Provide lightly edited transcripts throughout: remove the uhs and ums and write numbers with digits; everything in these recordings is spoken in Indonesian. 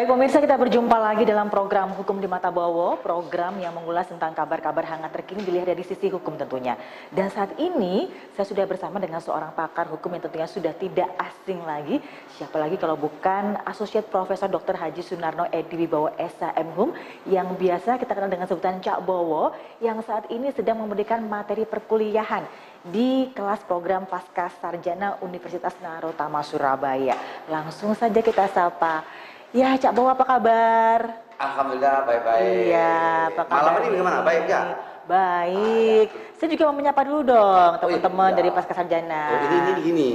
Baik pemirsa, kita berjumpa lagi dalam program Hukum di Mata Bowo, program yang mengulas tentang kabar-kabar hangat terkini dilihat dari sisi hukum tentunya. Dan saat ini saya sudah bersama dengan seorang pakar hukum yang tentunya sudah tidak asing lagi, siapa lagi kalau bukan Asosiat Profesor Dr. Haji Sunarno Edi Wibowo SHM yang biasa kita kenal dengan sebutan Cak Bowo, yang saat ini sedang memberikan materi perkuliahan di kelas program Pasca Sarjana Universitas Narotama Surabaya. Langsung saja kita sapa. Ya, Cak Bowo, apa kabar? Alhamdulillah baik-baik. Iya, apa kabar? Malam ini bagaimana? Baik ya? Baik. Saya juga mau menyapa dulu dong teman-teman iya. dari Pasca Sarjana. Ini gini.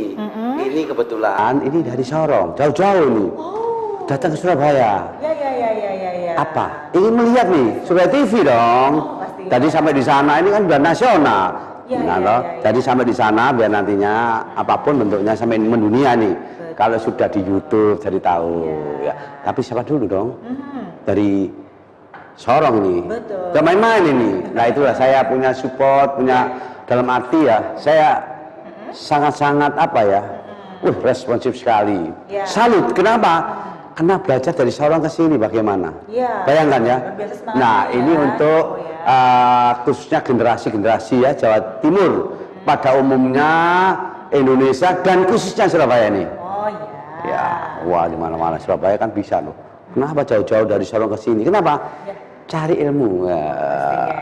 Ini kebetulan ini dari Sorong, jauh-jauh nih. Oh. Datang ke Surabaya. Ya. Apa? Ingin melihat nih Surabaya TV dong. Oh, pasti. Tadi sampai di sana ini kan udah nasional. Ya. Jadi sampai di sana biar nantinya apapun bentuknya sampai mendunia nih. Betul. Kalau sudah di YouTube jadi tahu. Ya. Tapi siapa dulu dong? Dari Sorong nih. Betul. Gak main-main ini. Nah itulah saya punya support, punya dalam arti ya saya sangat-sangat apa ya, responsif sekali. Ya. Salut. Kenapa? Karena belajar dari Sorong ke sini bagaimana? Ya. Bayangkan ya. Nah ya. ini untuk khususnya generasi-generasi ya Jawa Timur pada umumnya, Indonesia dan khususnya Surabaya ini. Oh ya. Ya, wah di mana-mana Surabaya kan bisa loh. Kenapa jauh-jauh dari Sorong ke sini? Kenapa? Ya. Cari ilmu. Ya.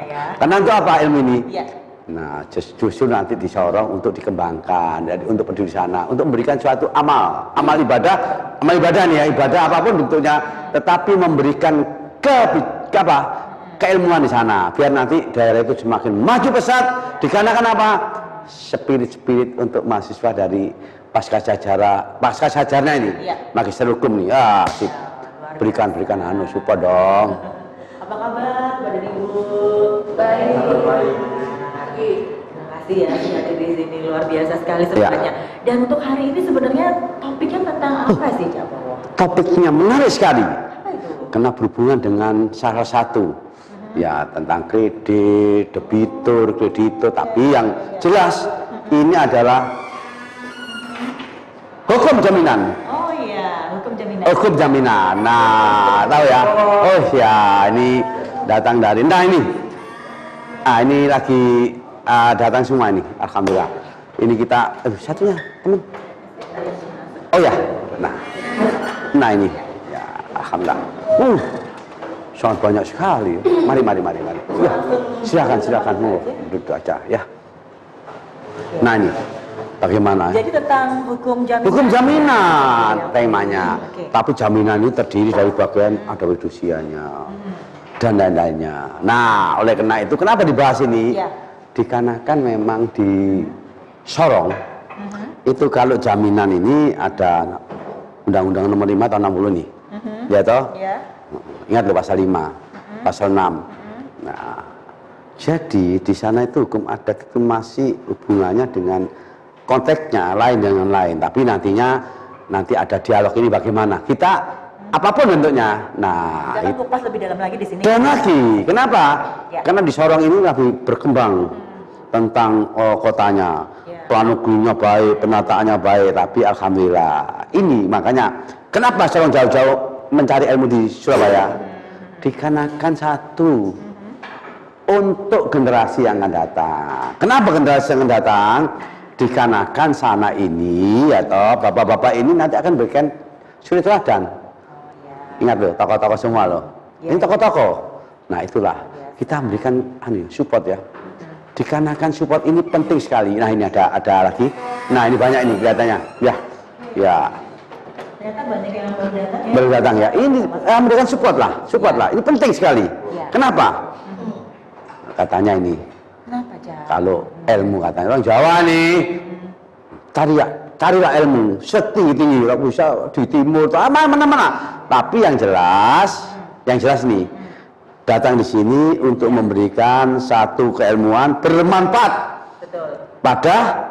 Ya. Karena untuk apa ilmu ini? Ya. Nah, justru nanti di Sorong untuk dikembangkan, jadi untuk berdiri sana, untuk memberikan suatu amal ibadah nih ya, ibadah apapun bentuknya, tetapi memberikan keilmuan di sana, biar nanti daerah itu semakin maju pesat, dikarenakan apa? Spirit untuk mahasiswa dari pasca sarjana ini, ya. Magister Hukum nih, sip. Berikan support dong. Apa kabar, Bapak dan Ibu? Baik. Terima kasih ya sudah hadir di sini, luar biasa sekali sebenarnya. Ya. Dan untuk hari ini sebenarnya topiknya tentang apa sih, Cak Bowo? Topiknya menarik sekali. Apa itu? Karena berhubungan dengan salah satu ya tentang kredit, debitur, kreditur, tapi yang jelas ini adalah hukum jaminan. Oh iya, hukum jaminan. Hukum jaminan. Nah, tahu ya? Oh ya, ini datang dari. Nah ini lagi datang semua ini. Alhamdulillah. Ini kita satunya teman. Oh ya. Nah ini. Ya, alhamdulillah. Sangat banyak sekali. Mari. Ya, silakan. Mau duduk aja ya. Nah ini. Bagaimana? Jadi tentang hukum jaminan. Hukum jaminan temanya. Okay. Tapi jaminan ini terdiri dari bagian ada fidusianya dan lain-lainnya. Nah, oleh karena itu kenapa dibahas ini? Ya. Dikarenakan memang di Sorong itu kalau jaminan ini ada Undang-Undang Nomor 5 tahun 60 nih. Ya toh? Ya. Ingat loh pasal 5, pasal 6. Nah, jadi di sana itu hukum adat itu masih hubungannya dengan konteksnya lain dengan lain, tapi nanti ada dialog ini bagaimana kita apapun bentuknya. Nah, kita akan kupas lebih dalam lagi di sini. Dan lagi, kenapa? Ya. Karena di Sorong ini lebih berkembang tentang kotanya, planugrinya baik, penataannya baik, tapi alhamdulillah ini makanya kenapa Sorong jauh-jauh mencari ilmu di Surabaya? Dikarenakan satu untuk generasi yang akan datang. Kenapa generasi yang akan datang? Dikarenakan sana ini atau bapak-bapak ini nanti akan berikan suri teladan. Ingat loh, tokoh-tokoh semua loh. Ini tokoh-tokoh. Nah itulah kita memberikan support ya. Dikarenakan support ini penting sekali. Nah ini ada lagi. Nah ini banyak ini kelihatannya. Ya. Ternyata banyak yang baru datang ya. Ini memberikan support lah. Ini penting sekali. Kenapa? Katanya ini. Kenapa, Cak? Kalau ilmu katanya orang Jawa nih, carilah ilmu setinggi-tinggi, nggak bisa di timur, mana-mana. Tapi yang jelas nih, datang di sini untuk memberikan satu keilmuan bermanfaat pada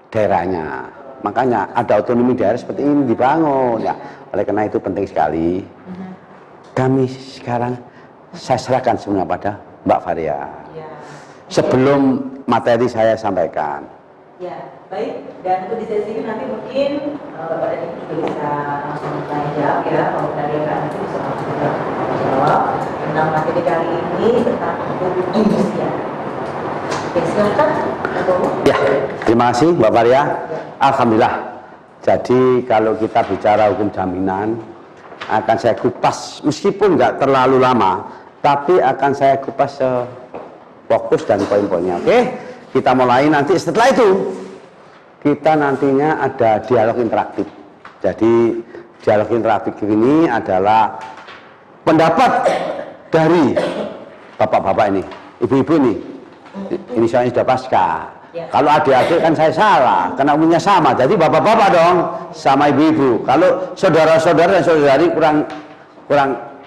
daerahnya. Makanya ada otonomi daerah seperti ini dibangun. Ya, oleh karena itu penting sekali. Kami sekarang saya serahkan semuanya pada Mbak Faria. Sebelum materi saya sampaikan, Ya, baik. Dan untuk di sesi ini nanti mungkin Bapak dan Ibu juga bisa langsung tanya jawab ya. Kalau dari Kak nanti bisa langsung juga jawab tentang materi kali ini tentang hukum usia. Oke, silakan. Ya, terima kasih Mbak Maria. Ya. Alhamdulillah. Jadi kalau kita bicara hukum jaminan, akan saya kupas meskipun nggak terlalu lama, tapi akan saya kupas fokus dan poin-poinnya. Oke, kita mulai nanti. Setelah itu kita nantinya ada dialog interaktif. Jadi dialog interaktif ini adalah pendapat dari bapak-bapak ini, ibu-ibu ini. Ini saya sudah pasca. Ya. Kalau adik-adik kan saya salah, karena umumnya sama. Jadi bapak-bapak dong sama ibu-ibu. Kalau saudara-saudara dan saudari kurang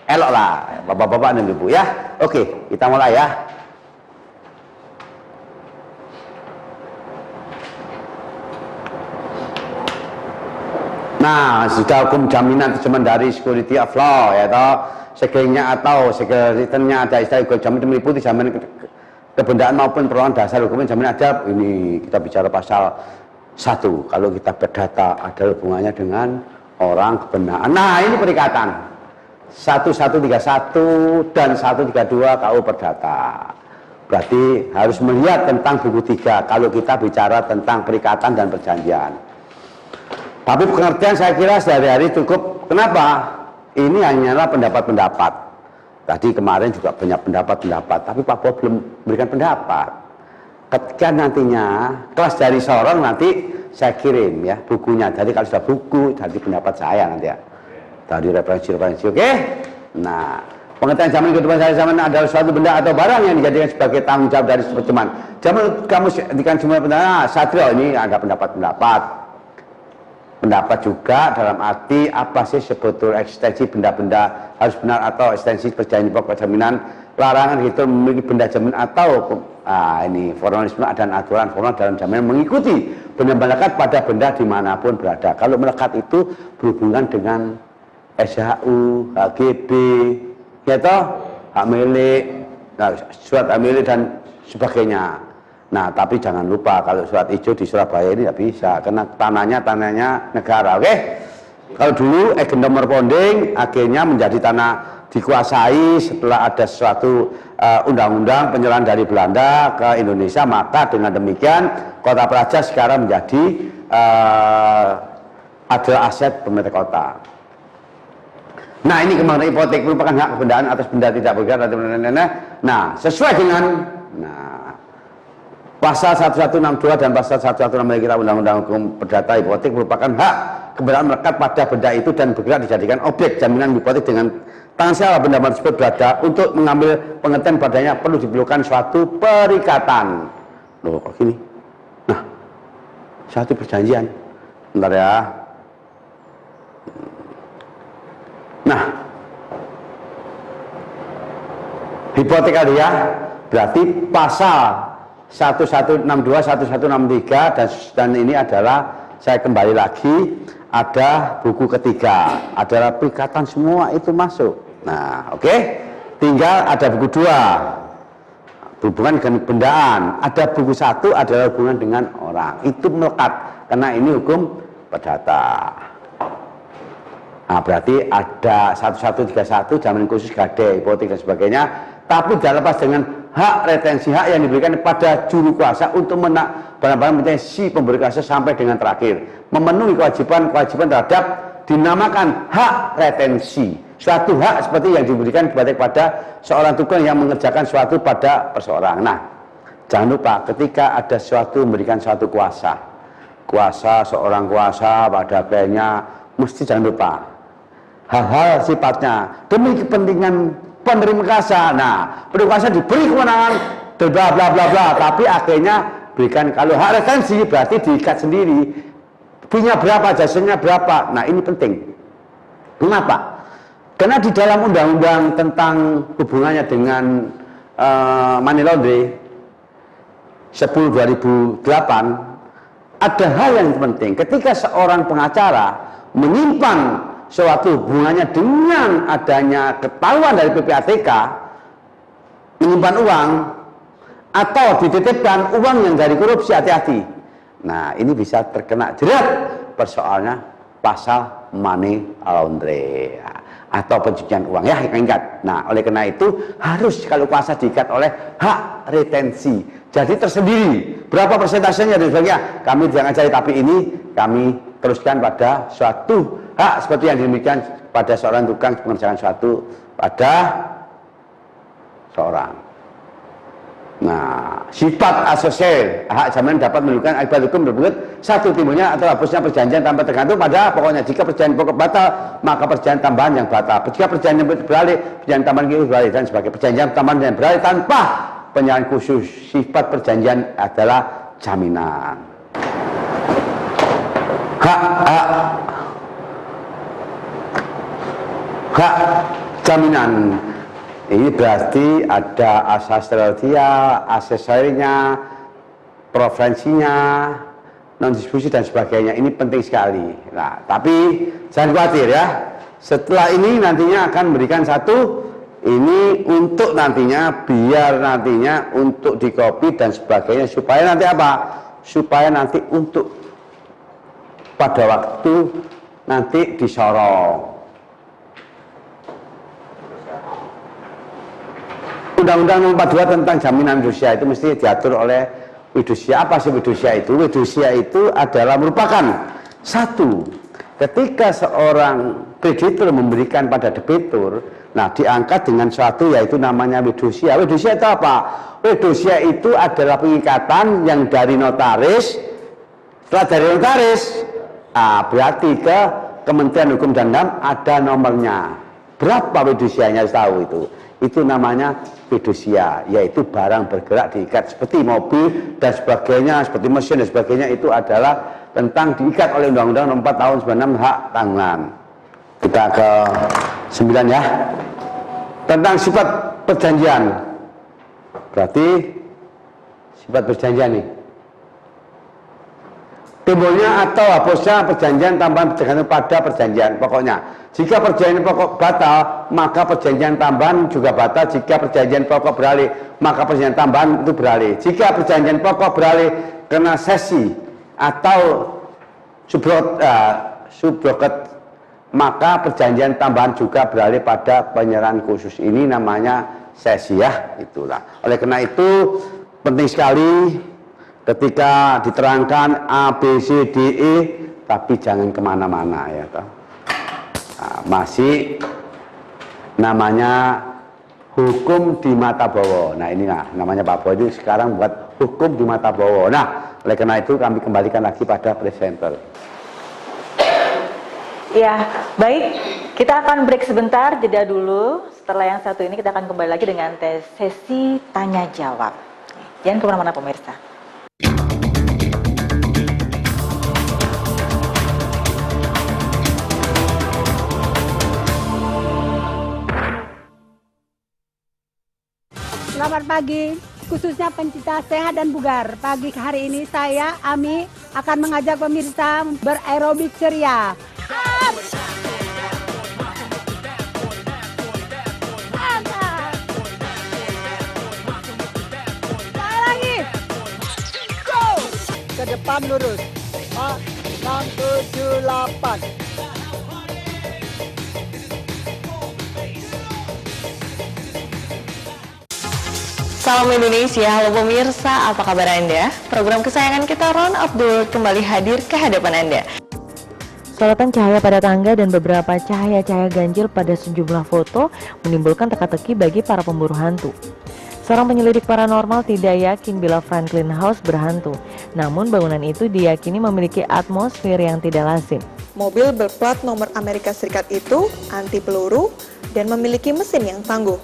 elok lah, bapak-bapak dan ibu ya. Oke, kita mulai ya. Nah, sudah hukum jaminan cuma dari security of law ya toh, sekiranya atau sekiranya ada istilah hukum jaminan meliputi jaminan kebendaan maupun permohonan dasar hukum jaminan ada. Ini kita bicara pasal 1. Kalau kita perdata ada hubungannya dengan orang kebendaan. Nah, ini perikatan 1131 dan 132 KU Perdata. Berarti harus melihat tentang buku 3 kalau kita bicara tentang perikatan dan perjanjian. Tapi pengertian saya kira sehari-hari cukup. Kenapa? Ini hanyalah pendapat-pendapat. Tadi kemarin juga banyak pendapat-pendapat, tapi Pak Bob belum memberikan pendapat. Ketika nantinya kelas dari Sorong nanti saya kirim ya bukunya. Jadi kalau sudah buku, jadi pendapat saya nanti ya. Tadi referensi-referensi, oke? Nah, pengertian jaminan kehidupan saya zaman adalah suatu benda atau barang yang dijadikan sebagai tanggung jawab dari teman. Jaminan kamu jadikan semua pendapat. Satrio ini ada pendapat-pendapat. Pendapat juga dalam arti apa sih sebetulnya eksistensi benda-benda harus benar atau eksistensi perjanjian pokok jaminan larangan itu memiliki benda jaminan atau ini formalisme dan aturan formal dalam jaminan mengikuti benda melekat pada benda dimanapun berada. Kalau melekat itu berhubungan dengan SHU, HGB, ya toh, hak milik, surat hak milik dan sebagainya. Nah, tapi jangan lupa kalau surat hijau di Surabaya ini tidak bisa karena tanahnya negara, oke? Kalau dulu agent nomor ponding akhirnya menjadi tanah dikuasai setelah ada suatu undang-undang penyerahan dari Belanda ke Indonesia, maka dengan demikian Kota Praja sekarang menjadi adalah aset pemerintah kota. Nah, ini kembali hipotek merupakan hak kebendaan atas benda tidak bergerak. Nah, sesuai dengan Pasal 1162 dan Pasal 1165 kita Undang-Undang Hukum Perdata Hipotek merupakan hak kebendaan melekat pada benda itu dan bergerak dijadikan objek jaminan hipotek dengan tangan siapa benda tersebut berada. Untuk mengambil pengertian padanya perlu diperlukan suatu perikatan. Loh, kok gini? Nah, suatu perjanjian. Bentar ya. Nah, hipotekarya berarti pasal 1162, 1163 dan ini adalah saya kembali lagi ada buku ketiga adalah perikatan semua itu masuk. Nah, oke. Tinggal ada buku 2 berhubungan dengan bendaan. Ada buku 1 adalah hubungan dengan orang. Itu melekat karena ini hukum perdata. Nah, berarti ada 1131 jaminan khusus gade, hipotek dan sebagainya. Tapi tidak lepas dengan hak retensi hak yang diberikan pada juru kuasa untuk barang-barang menjadi si pemberi kuasa sampai dengan terakhir memenuhi kewajiban terhadap dinamakan hak retensi, suatu hak seperti yang diberikan kepada seorang tukang yang mengerjakan suatu pada perseorang. Nah, jangan lupa ketika ada suatu memberikan suatu kuasa seorang kuasa pada kliennya, mesti jangan lupa hal-hal sifatnya demi kepentingan penerima kuasa. Nah, penerima kuasa diberi kewenangan bla bla bla bla, tapi akhirnya berikan kalau hak retensi berarti diikat sendiri. Punya berapa, jasanya berapa. Nah, ini penting. Kenapa? Karena di dalam undang-undang tentang hubungannya dengan money laundry 10/2008 ada hal yang penting. Ketika seorang pengacara menyimpan suatu hubungannya dengan adanya ketahuan dari PPATK menyimpan uang atau dititipkan uang yang dari korupsi, hati-hati. Nah, ini bisa terkena jerat persoalnya pasal money laundering atau pencucian uang ya, ingat. Nah, oleh karena itu harus kalau kuasa diikat oleh hak retensi. Jadi tersendiri berapa persentasenya dan sebagainya kami jangan cari, tapi ini kami teruskan pada suatu hak seperti yang demikian pada seorang tukang mengerjakan suatu pada seorang. Nah, sifat asosial hak jaminan dapat menunjukkan akibat hukum berikut: satu, timbulnya atau hapusnya perjanjian tanpa tergantung pada pokoknya. Jika perjanjian pokok batal, maka perjanjian tambahan yang batal. Jika perjanjian beralih, perjanjian tambahan itu beralih dan sebagai perjanjian tambahan yang beralih tanpa penyerahan khusus. Sifat perjanjian adalah jaminan. Hak jaminan ini berarti ada asas tertial, aksesorinya, preferensinya, non distribusi dan sebagainya. Ini penting sekali. Nah, tapi jangan khawatir ya. Setelah ini nantinya akan memberikan satu ini untuk nantinya biar nantinya untuk dikopi dan sebagainya supaya nanti apa? Supaya nanti untuk pada waktu nanti disorong. Undang-Undang Nomor 42 tentang jaminan fidusia itu mesti diatur oleh fidusia. Apa sih fidusia itu? Fidusia itu adalah merupakan satu, ketika seorang kreditur memberikan pada debitur, nah diangkat dengan suatu yaitu namanya fidusia. Fidusia itu apa? Fidusia itu adalah pengikatan yang dari notaris. Setelah dari notaris, berarti ke Kementerian Hukum dan HAM ada nomornya. Berapa fidusianya tahu itu? Itu namanya fidusia, yaitu barang bergerak diikat seperti mobil dan sebagainya, seperti mesin dan sebagainya, itu adalah tentang diikat oleh Undang-Undang Nomor 4 Tahun 96 hak tanggungan. Kita ke 9 ya. Tentang sifat perjanjian. Berarti sifat perjanjian nih. Timbulnya atau hapusnya perjanjian tambahan tergantung pada perjanjian pokoknya. Jika perjanjian pokok batal, maka perjanjian tambahan juga batal. Jika perjanjian pokok beralih, maka perjanjian tambahan itu beralih. Jika perjanjian pokok beralih kena sesi atau subroket, maka perjanjian tambahan juga beralih pada penyerahan khusus. Ini namanya sesi ya, itulah. Oleh karena itu penting sekali ketika diterangkan A, B, C, D, E, tapi jangan kemana-mana ya toh. Nah, masih namanya hukum di mata bawa. Nah ini namanya Pak Bowo itu sekarang buat hukum di mata bawa. Nah oleh karena itu kami kembalikan lagi pada presenter. Ya baik, kita akan break sebentar, jeda dulu. Setelah yang satu ini kita akan kembali lagi dengan sesi tanya jawab. Jangan kemana-mana pemirsa. Selamat pagi, khususnya pencinta sehat dan bugar. Pagi hari ini saya, Ami, akan mengajak pemirsa beraerobik ceria. Sekali lagi. Go! Ke depan lurus. 6, 7, 8. Salam Indonesia, halo pemirsa, apa kabar Anda? Program kesayangan kita Ron Abdul kembali hadir ke hadapan Anda. Sorotan cahaya pada tangga dan beberapa cahaya-cahaya ganjil pada sejumlah foto menimbulkan teka-teki bagi para pemburu hantu. Seorang penyelidik paranormal tidak yakin bila Franklin House berhantu, namun bangunan itu diyakini memiliki atmosfer yang tidak lazim. Mobil berplat nomor Amerika Serikat itu anti peluru dan memiliki mesin yang tangguh.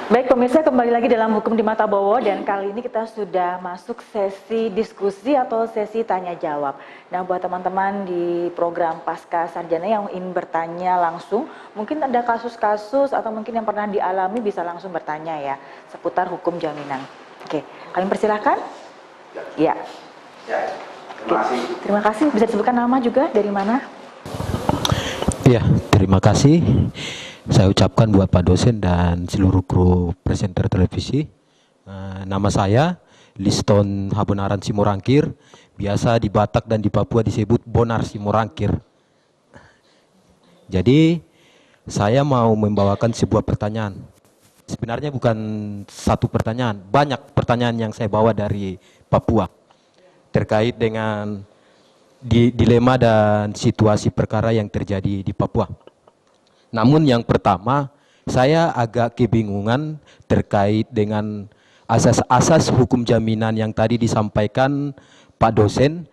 Baik pemirsa, kembali lagi dalam Hukum di Mata Bowo dan kali ini kita sudah masuk sesi diskusi atau sesi tanya jawab. Nah buat teman-teman di program Pasca Sarjana yang ingin bertanya langsung, mungkin ada kasus-kasus atau mungkin yang pernah dialami bisa langsung bertanya ya seputar hukum jaminan. Oke, kalian persilahkan. Ya. Terima kasih. Terima kasih. Bisa disebutkan nama juga dari mana? Ya, terima kasih. Saya ucapkan buat Pak dosen dan seluruh kru presenter televisi. Nama saya Liston Habonaran Simorangkir, biasa di Batak dan di Papua disebut Bonar Simorangkir. Jadi saya mau membawakan sebuah pertanyaan. Sebenarnya bukan satu pertanyaan, banyak pertanyaan yang saya bawa dari Papua terkait dengan dilema dan situasi perkara yang terjadi di Papua. Namun yang pertama, saya agak kebingungan terkait dengan asas-asas hukum jaminan yang tadi disampaikan Pak dosen,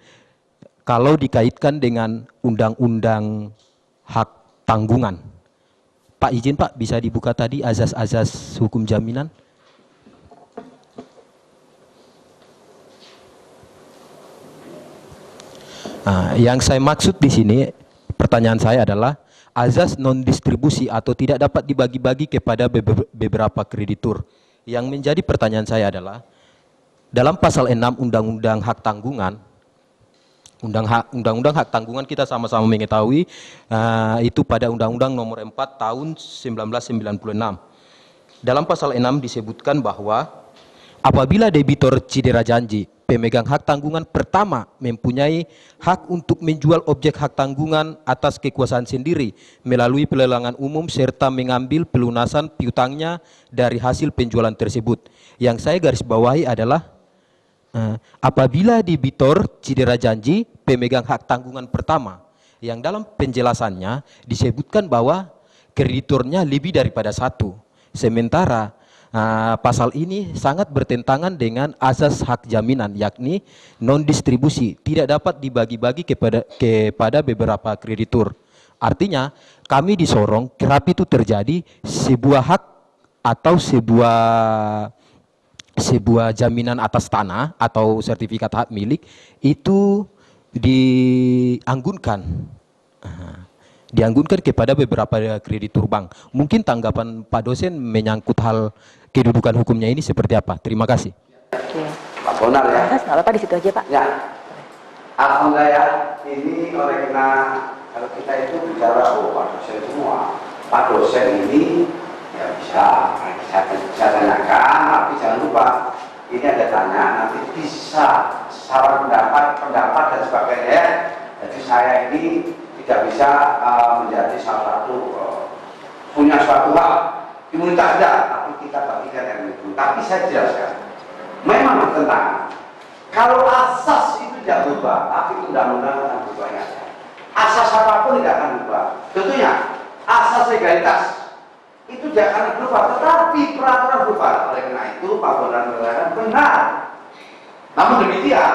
kalau dikaitkan dengan undang-undang hak tanggungan. Pak izin Pak, bisa dibuka tadi asas-asas hukum jaminan? Nah, yang saya maksud di sini, pertanyaan saya adalah azas non-distribusi atau tidak dapat dibagi-bagi kepada beberapa kreditur. Yang menjadi pertanyaan saya adalah, dalam pasal 6 Undang-Undang Hak Tanggungan, Undang-Undang Hak Tanggungan kita sama-sama mengetahui itu pada Undang-Undang Nomor 4 Tahun 1996. Dalam pasal 6 disebutkan bahwa apabila debitor cedera janji, pemegang hak tanggungan pertama mempunyai hak untuk menjual objek hak tanggungan atas kekuasaan sendiri melalui pelelangan umum serta mengambil pelunasan piutangnya dari hasil penjualan tersebut. Yang saya garis bawahi adalah apabila debitor cedera janji, pemegang hak tanggungan pertama, yang dalam penjelasannya disebutkan bahwa kreditornya lebih daripada satu. Sementara pasal ini sangat bertentangan dengan asas hak jaminan, yakni non-distribusi, tidak dapat dibagi-bagi kepada beberapa kreditur. Artinya kami disorong kerap itu terjadi sebuah hak atau sebuah jaminan atas tanah atau sertifikat hak milik itu dianggunkan kepada beberapa kreditur bank. Mungkin tanggapan Pak dosen menyangkut hal kedudukan hukumnya ini seperti apa? Terima kasih. Oke. Pak Bonar ya. Mas, nggak apa-apa di situ aja Pak. Ya. Alhamdulillah ya. Ini oleh karena kalau kita itu bicara Pak dosen semua, Pak dosen ini ya bisa tanyakan, tapi jangan lupa ini ada tanya, nanti bisa saran pendapat dan sebagainya. Jadi saya ini tidak bisa menjadi salah satu punya suatu hak imunitas tidak, tapi kita bagikan yang itu. Tapi saya jelaskan, memang bertentangan. Kalau asas itu tidak berubah, tapi undang-undang akan berubahnya. Asas apapun tidak akan berubah. Tentunya asas legalitas itu tidak akan berubah, tetapi peraturan berubah. Oleh karena itu Pak Bonar mengatakan benar. Namun demikian,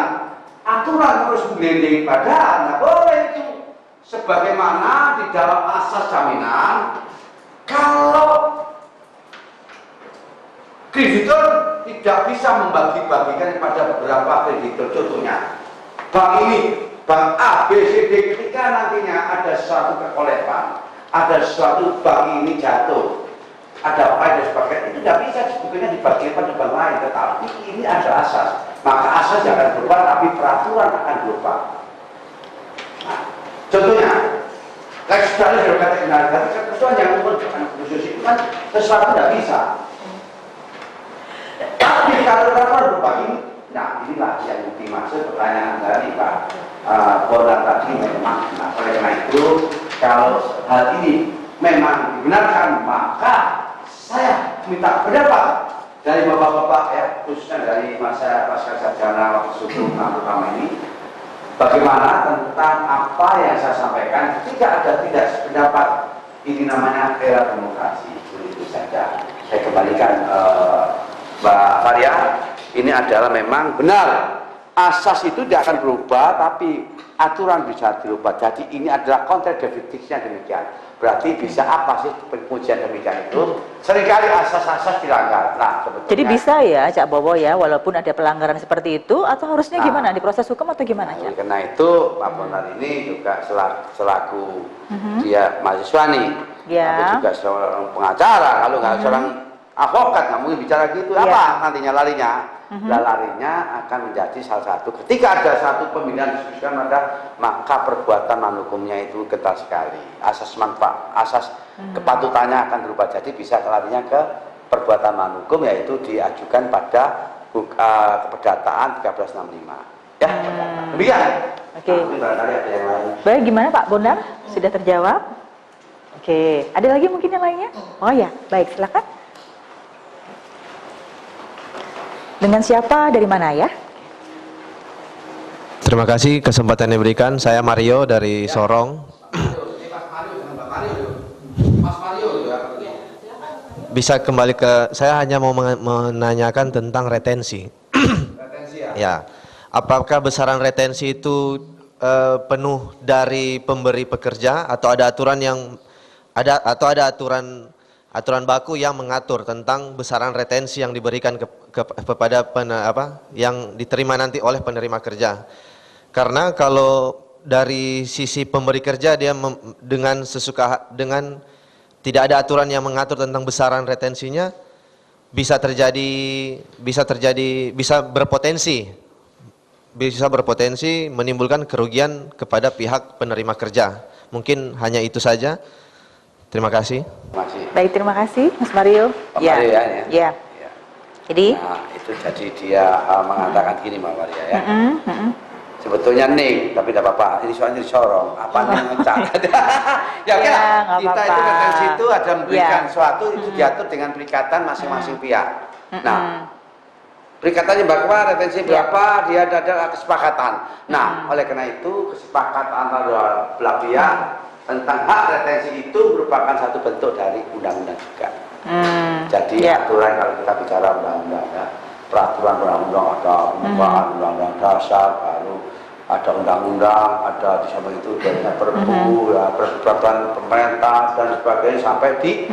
aturan terus menggelinding badan, nggak boleh itu. Sebagaimana di dalam asas jaminan, kalau kreditor tidak bisa membagi-bagikan kepada beberapa kreditor, contohnya bank ini, bank A, B, C, D, ketika nantinya ada suatu kekolepan, ada suatu bank ini jatuh, ada apa dan sebagainya, itu tidak bisa sebetulnya dibagikan pada bank lain, tetapi ini ada asas, maka asas jangan berubah, tapi peraturan akan berubah. Nah, contohnya, sekali sudah kata kenal, tapi ketentuan yang menunjukkan khusus itu kan sesuatu tidak bisa. Tapi kalau peraturan berubah ini, nah inilah yang dimaksud pertanyaan dari Pak Bonar tadi memang. Nah, oleh karena itu, kalau hal ini memang dibenarkan, maka saya minta pendapat dari bapak-bapak ya, khususnya dari masa pasca sarjana waktu sebelum pertama ini, bagaimana tentang apa yang saya sampaikan. Ketika ada tidak sependapat, ini namanya era demokrasi. Begitu saja. Saya kembalikan Mbak Faria. Ini adalah memang benar. Asas itu tidak akan berubah, tapi aturan bisa dirubah. Jadi ini adalah konteks definisinya demikian. Berarti bisa apa sih pengujian demikian itu? Seringkali asas-asas dilanggar. Nah, sebetulnya. Jadi bisa ya Cak Bowo ya, walaupun ada pelanggaran seperti itu, atau harusnya gimana? Diproses hukum atau gimana Cak? Karena itu Pak Bonar ini juga selaku dia mahasiswa nih, tapi juga seorang pengacara. Kalau nggak seorang avokat nggak mungkin bicara gitu. Apa nantinya larinya? larinya akan menjadi salah satu. Ketika ada satu pemilihan diskusikan maka perbuatan manhukumnya itu kental sekali. Asas manfaat, asas kepatutannya akan berubah. Jadi bisa larinya ke perbuatan manhukum, yaitu diajukan pada keperdataan 1365. Ya, demikian. Oke. Barangkali ada yang lain. Baik, gimana Pak Bondan? Sudah terjawab? Oke, ada lagi mungkin yang lainnya? Oh ya, baik, silakan. Dengan siapa, dari mana ya? Terima kasih kesempatan yang diberikan. Saya Mario dari Sorong. Bisa kembali ke, saya hanya mau menanyakan tentang retensi. Ya, apakah besaran retensi itu penuh dari pemberi pekerja atau ada aturan yang ada aturan baku yang mengatur tentang besaran retensi yang diberikan kepada yang diterima nanti oleh penerima kerja? Karena kalau dari sisi pemberi kerja dia dengan tidak ada aturan yang mengatur tentang besaran retensinya, bisa berpotensi menimbulkan kerugian kepada pihak penerima kerja. Mungkin hanya itu saja. Terima kasih. Baik, terima kasih Mas Mario. Pak Mario ya. Jadi, nah, itu jadi dia mengatakan gini Mbak Maria ya. Sebetulnya nih, tapi tidak apa-apa. Ini soalnya disorong. Apa nih ngecat? Ya, kita itu retensi itu ada memberikan suatu itu diatur dengan perikatan masing-masing pihak. Nah, perikatannya bahwa retensi berapa, dia ada kesepakatan. Nah, oleh karena itu kesepakatan antara belah pihak tentang hak retensi itu merupakan satu bentuk dari undang-undang juga. Jadi aturan kalau kita bicara undang-undang ya, peraturan undang-undang ada pembukaan undang-undang dasar, baru ada undang-undang, ada di samping itu adanya perpu, ya, peraturan pemerintah dan sebagainya sampai di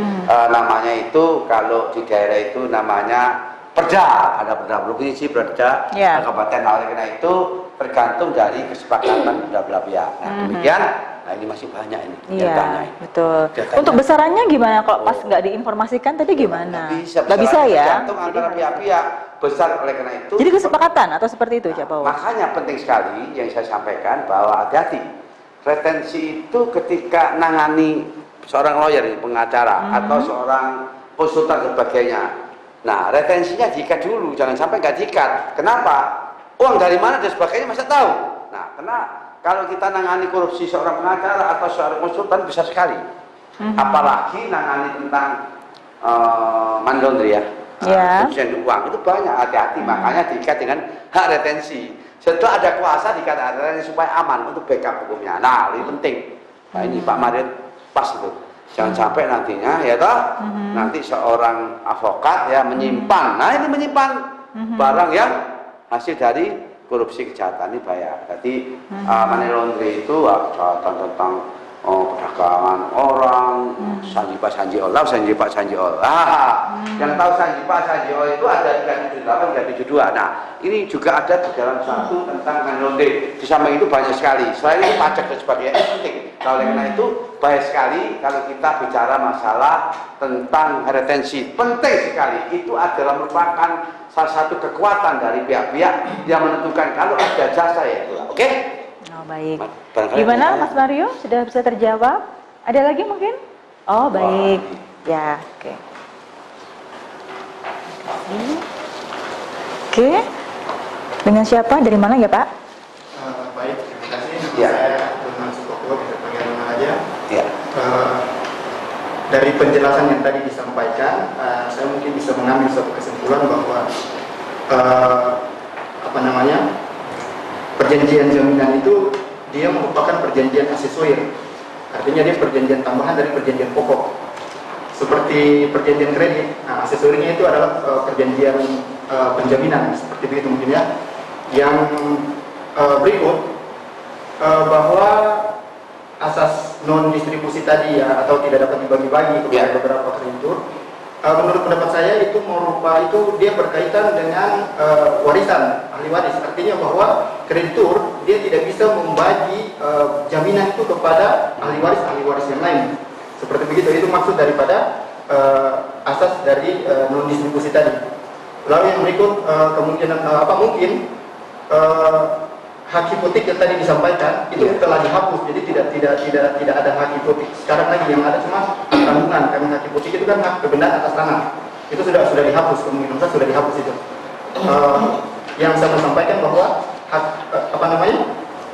namanya itu kalau di daerah itu namanya perda, ada perda provinsi, perda kabupaten. Oleh karena itu tergantung dari kesepakatan belah pihak. Nah, demikian. Nah, ini masih banyak ini. Iya, betul. Untuk besarannya gimana? Kalau pas nggak diinformasikan tadi gimana? Nggak bisa ya? Tergantung antara pihak-pihak besar, oleh karena itu. Jadi kesepakatan atau seperti itu, Cak Bawa? Makanya penting sekali yang saya sampaikan bahwa hati-hati. Retensi itu ketika nangani seorang lawyer, pengacara, atau seorang konsultan dan sebagainya. Nah, retensinya diikat dulu, jangan sampai nggak diikat. Kenapa? Uang dari mana dan sebagainya masa tahu. Nah, karena kalau kita nangani korupsi seorang pengacara atau seorang konsultan bisa sekali. Apalagi nangani tentang money laundry ya. Pencucian uang itu banyak, hati-hati. Makanya diikat dengan hak retensi. Setelah ada kuasa diikat hak retensi supaya aman untuk backup hukumnya. Nah, lebih penting. Nah, ini Pak Mario pas itu. Jangan sampai nantinya ya toh nanti seorang advokat ya menyimpan. Nah, ini menyimpan barang yang hasil dari korupsi kejahatan ini bayar. Jadi money laundry itu kejahatan tentang perdagangan orang, sanji pak sanji olah. Yang tahu sanji pak sanji olah itu ada 378, 372. Nah, ini juga ada di dalam satu tentang money laundry. Di samping itu banyak sekali. Selain itu pajak dan sebagainya itu penting. Nah, oleh karena itu baik sekali kalau kita bicara masalah tentang retensi. Penting sekali. Itu adalah merupakan salah satu kekuatan dari pihak-pihak yang menentukan kalau ada jasa ya itu. Oke? Oh, baik. Gimana Mas Mario? Sudah bisa terjawab? Ada lagi mungkin? Oh, baik. Ya, oke. Oke. Dengan siapa? Dari mana ya, Pak? Baik, terima kasih. Saya Donald Sukopo, bisa panggil mana aja. Dari penjelasan yang tadi disampaikan, saya mungkin bisa mengambil suatu kesimpulan bahwa perjanjian jaminan itu dia merupakan perjanjian aksesorir. Artinya dia perjanjian tambahan dari perjanjian pokok. Seperti perjanjian kredit, nah aksesorirnya itu adalah perjanjian penjaminan, seperti begitu mungkin ya. Yang berikut bahwa asas non distribusi tadi ya, atau tidak dapat dibagi-bagi kepada beberapa kreditur, menurut pendapat saya itu dia berkaitan dengan warisan ahli waris. Artinya bahwa kreditur dia tidak bisa membagi jaminan itu kepada ahli waris yang lain. Seperti begitu, itu maksud daripada asas dari non distribusi tadi. Lalu yang berikut kemungkinan mungkin hak hipotek yang tadi disampaikan itu telah dihapus, jadi tidak ada hak hipotek sekarang lagi. Yang ada cuma tanggungan, karena hak hipotek itu kan hak kebenaran atas tanah, itu sudah dihapus, kemungkinan besar sudah dihapus itu. Yang saya mau sampaikan bahwa hak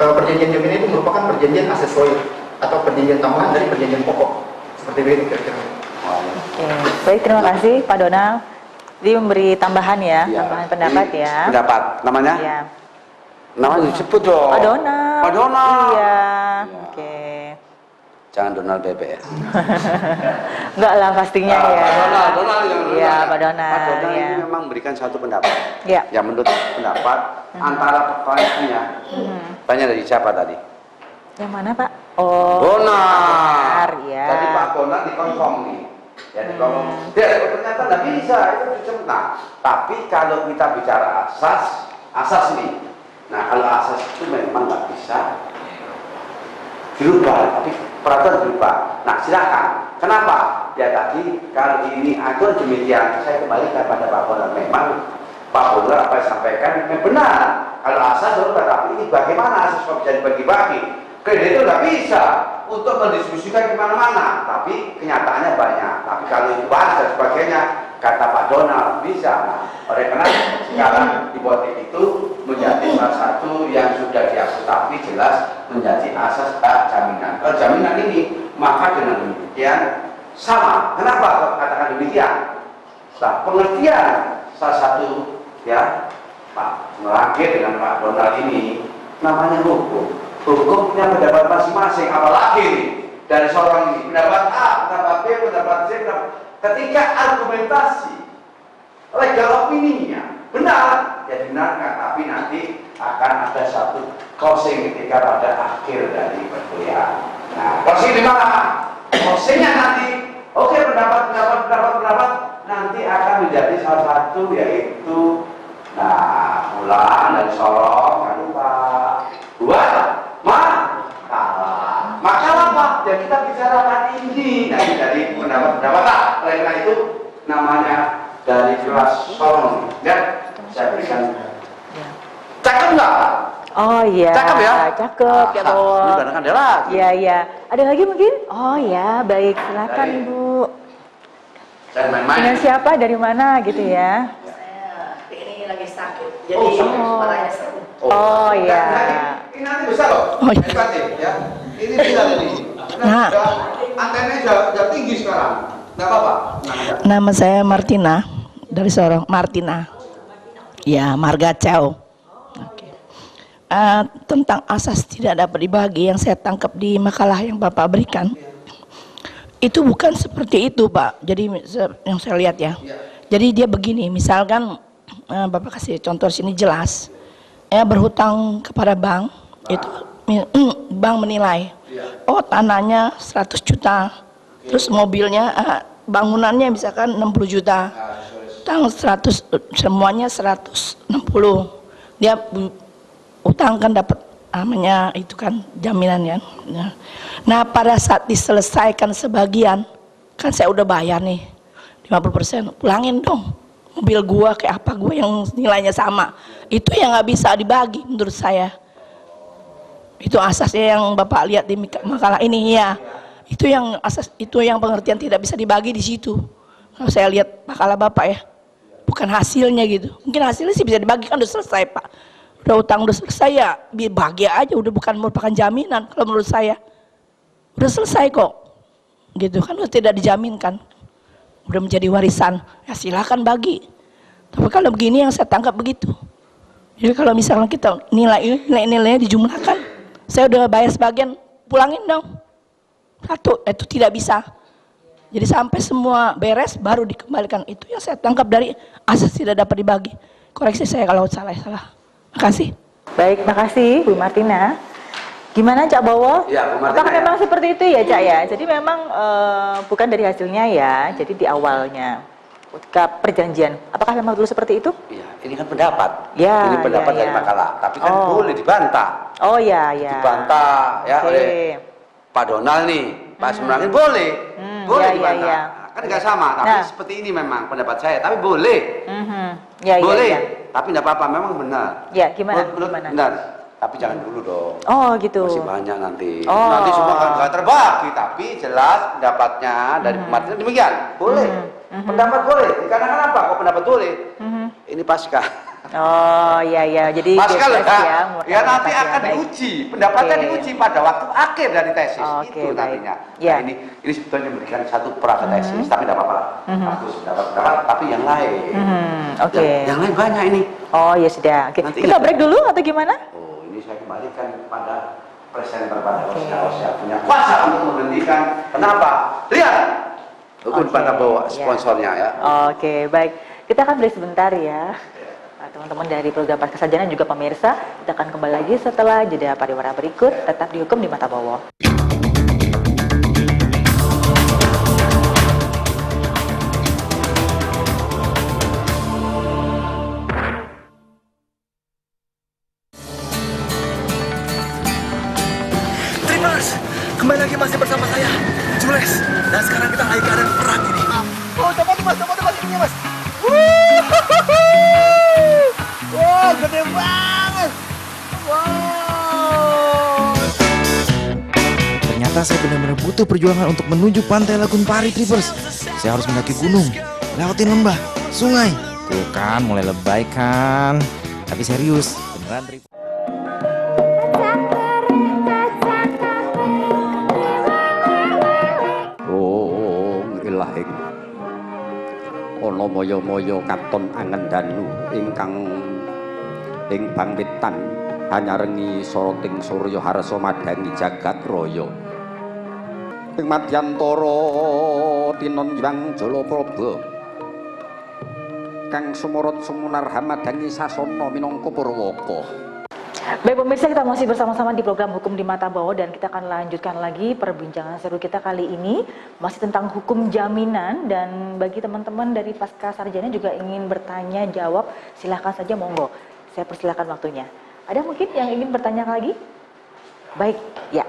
perjanjian jaminan itu merupakan perjanjian aksesoris atau perjanjian tambahan dari perjanjian pokok, seperti itu kira-kira. Oke, baik, terima kasih Pak Donald. Jadi memberi tambahan ya, tambahan pendapat ya. Pendapat, namanya? Iya. Namanya disebut dong. Pak Donald. Pak Donald. Iya. Iya. Oke. Jangan Donald BBS. Enggak lah pastinya ya. Pak Donald yang Iya, Pak Donald. Pak Donald ya. ini memang memberikan satu pendapat. Iya. Yang menurut pendapat antara koalisinya banyak dari siapa tadi? Yang mana Pak? Oh. Donald. Ya. Tadi Pak Donald dikonfirm nih. Ya dikonfirm. Dia ternyata tidak bisa, itu dicerna. Tapi kalau kita bicara asas nih. Nah kalau asas itu memang nggak bisa dirubah, tapi peraturan berubah. Nah silakan. Kenapa? Ya tadi kalau ini aturan demikian, saya kembali kepada Pak Donald. Memang Pak Donald apa yang sampaikan memang benar. Kalau asas berubah, tapi ini bagaimana asas kok bisa dibagi-bagi? Kredit itu nggak bisa untuk mendiskusikan kemana-mana, tapi kenyataannya banyak. Tapi kalau itu bahas dan sebagainya, kata Pak Donald bisa. Nah, oleh karena sekarang hipotek itu menjadi salah satu yang sudah diakui, tapi jelas menjadi asas jaminan. Kalau jaminan ini, maka dengan demikian sama. Kenapa kok katakan demikian? Nah, pengertian salah satu ya Pak Melangkir dengan Pak Donald ini namanya hukum. Hukum punya pendapat masing-masing, apalagi dari seorang ini pendapat A, pendapat B, pendapat C, ketika argumentasi legal opininya benar, ya dibenarkan, tapi nanti akan ada satu closing ketika pada akhir dari perkuliahan. Nah, closing di mana? Closingnya nanti, oke, pendapat nanti akan menjadi salah satu, yaitu ulang dari Sorong, jangan lupa buat makalah apa yang kita bicarakan ini. Nah, dari pendapat oleh karena itu namanya dari kelas Sorong ya, saya berikan. Cakep nggak? Oh iya. Cakep ya? Cakep ya Bowo. Ini barang ada lagi. Iya iya. Ada lagi mungkin? Oh ya, baik, silakan Dari- Ibu. Jangan main-main. Dengan siapa, dari mana gitu ya? Ini lagi sakit, jadi suaranya seru. Oh iya. Ini nanti besar loh. Oh, iya. Negatif, ya. Ini bisa ini. Nah. Antenanya sudah tinggi sekarang. Enggak apa-apa. Nama saya Martina, dari Sorong. Martina. Ya, Marga Cao. Oke. Tentang asas tidak dapat dibagi yang saya tangkap di makalah yang Bapak berikan, itu bukan seperti itu, Pak. Jadi yang saya lihat ya. Jadi dia begini, misalkan Bapak kasih contoh sini jelas. Ya, berhutang kepada bank, itu bank menilai, oh tanahnya 100 juta, terus mobilnya, bangunannya misalkan 60 juta, utang 100, semuanya 160, dia utang kan dapat namanya itu kan jaminan ya. Nah pada saat diselesaikan sebagian, kan saya udah bayar nih 50%, pulangin dong mobil gua kayak apa gua yang nilainya sama, itu yang nggak bisa dibagi menurut saya. Itu asasnya yang Bapak lihat di makalah ini ya. Itu yang asas, itu yang pengertian tidak bisa dibagi di situ. Kalau saya lihat makalah Bapak ya, bukan hasilnya gitu. Mungkin hasilnya sih bisa dibagi, kan udah selesai Pak. Udah utang udah selesai ya, bahagia aja, udah bukan merupakan jaminan kalau menurut saya. Udah selesai kok. Gitu kan udah tidak dijaminkan. Udah menjadi warisan, ya silakan bagi. Tapi kalau begini yang saya tangkap begitu. Jadi kalau misalnya kita nilainya dijumlahkan, saya udah bayar sebagian, pulangin dong. Satu, itu tidak bisa. Jadi sampai semua beres baru dikembalikan. Itu yang saya tangkap dari asas tidak dapat dibagi. Koreksi saya kalau salah. Makasih. Baik, makasih Bu Martina. Gimana Cak Bowo? Ya, Bu Martina, apakah ya. memang seperti itu ya Cak ya? Jadi memang bukan dari hasilnya ya, jadi di awalnya. Ketika perjanjian, apakah memang dulu seperti itu? Iya, ini kan pendapat. Ya, ini pendapat ya, dari ya. makalah, tapi kan boleh dibantah. Oh ya, ya. Dibantah ya Oke. oleh Pak Donald nih, Pak Semenangin boleh, boleh ya, dibantah. ya. Nah, kan nggak sama, tapi Nah. seperti ini memang pendapat saya. Tapi boleh, Ya, boleh, ya. tapi nggak apa-apa, memang benar. Ya, gimana? Menurut Gimana? benar, tapi jangan dulu dong. Oh, gitu. Masih banyak nanti. Oh. Nanti semua kan nggak terbagi, tapi jelas pendapatnya dari pemateri demikian. Boleh, pendapat boleh. Karena kenapa? Kok pendapat boleh? Ini pasca. Oh, iya. Jadi Pasca bebas enggak? ya, Ya nanti ya, akan baik. diuji, pendapatnya Oke. diuji pada waktu akhir dari tesis. Oke, Itu baik. nantinya. Ya. Nah, ini sebetulnya memberikan satu perasa tesis, tapi tidak apa-apa lah. Bagus, pendapat, tapi yang lain. Oke. Yang lain banyak ini. Oh, ya sudah. Oke. Nanti Kita ya. break dulu atau gimana? Oh, ini saya kembalikan pada presenter pada host yang punya kuasa untuk memberhentikan. Kenapa? Lihat. Hukum Oke, pada bawa ya. sponsornya ya. Oke, baik. Kita akan break sebentar ya. Teman-teman dari program Pasca Sarjana juga pemirsa, kita akan kembali lagi setelah jeda pariwara berikut. Tetap di Hukum di Mata Bowo. Trippers, kembali lagi masih bersama saya, Jules. Dan sekarang kita lagi keadaan perang ini. Oh, coba tuh mas, ini mas. Wow, gede banget. Wow. Ternyata saya benar-benar butuh perjuangan untuk menuju pantai Lagun Pari, Trippers. Saya harus mendaki gunung, lewatin lembah, sungai. Tuh kan, mulai lebay kan. Tapi serius, beneran Trippers. Ilahing ana moyo-moyo katon angendanu ingkang ing bangkitan hanyarengi soroting surya harsa madhangi jagat raya ing madyantara tinonjang Jalapraba kang sumurut sumunar hamadhangi sasana minangka Purwaka. Baik pemirsa, kita masih bersama-sama di program Hukum di Mata Bowo dan kita akan lanjutkan lagi perbincangan seru kita kali ini masih tentang hukum jaminan. Dan bagi teman-teman dari Pasca Sarjana juga ingin bertanya jawab, silahkan saja, monggo. Saya persilakan waktunya. Ada mungkin yang ingin bertanya lagi? Baik, ya.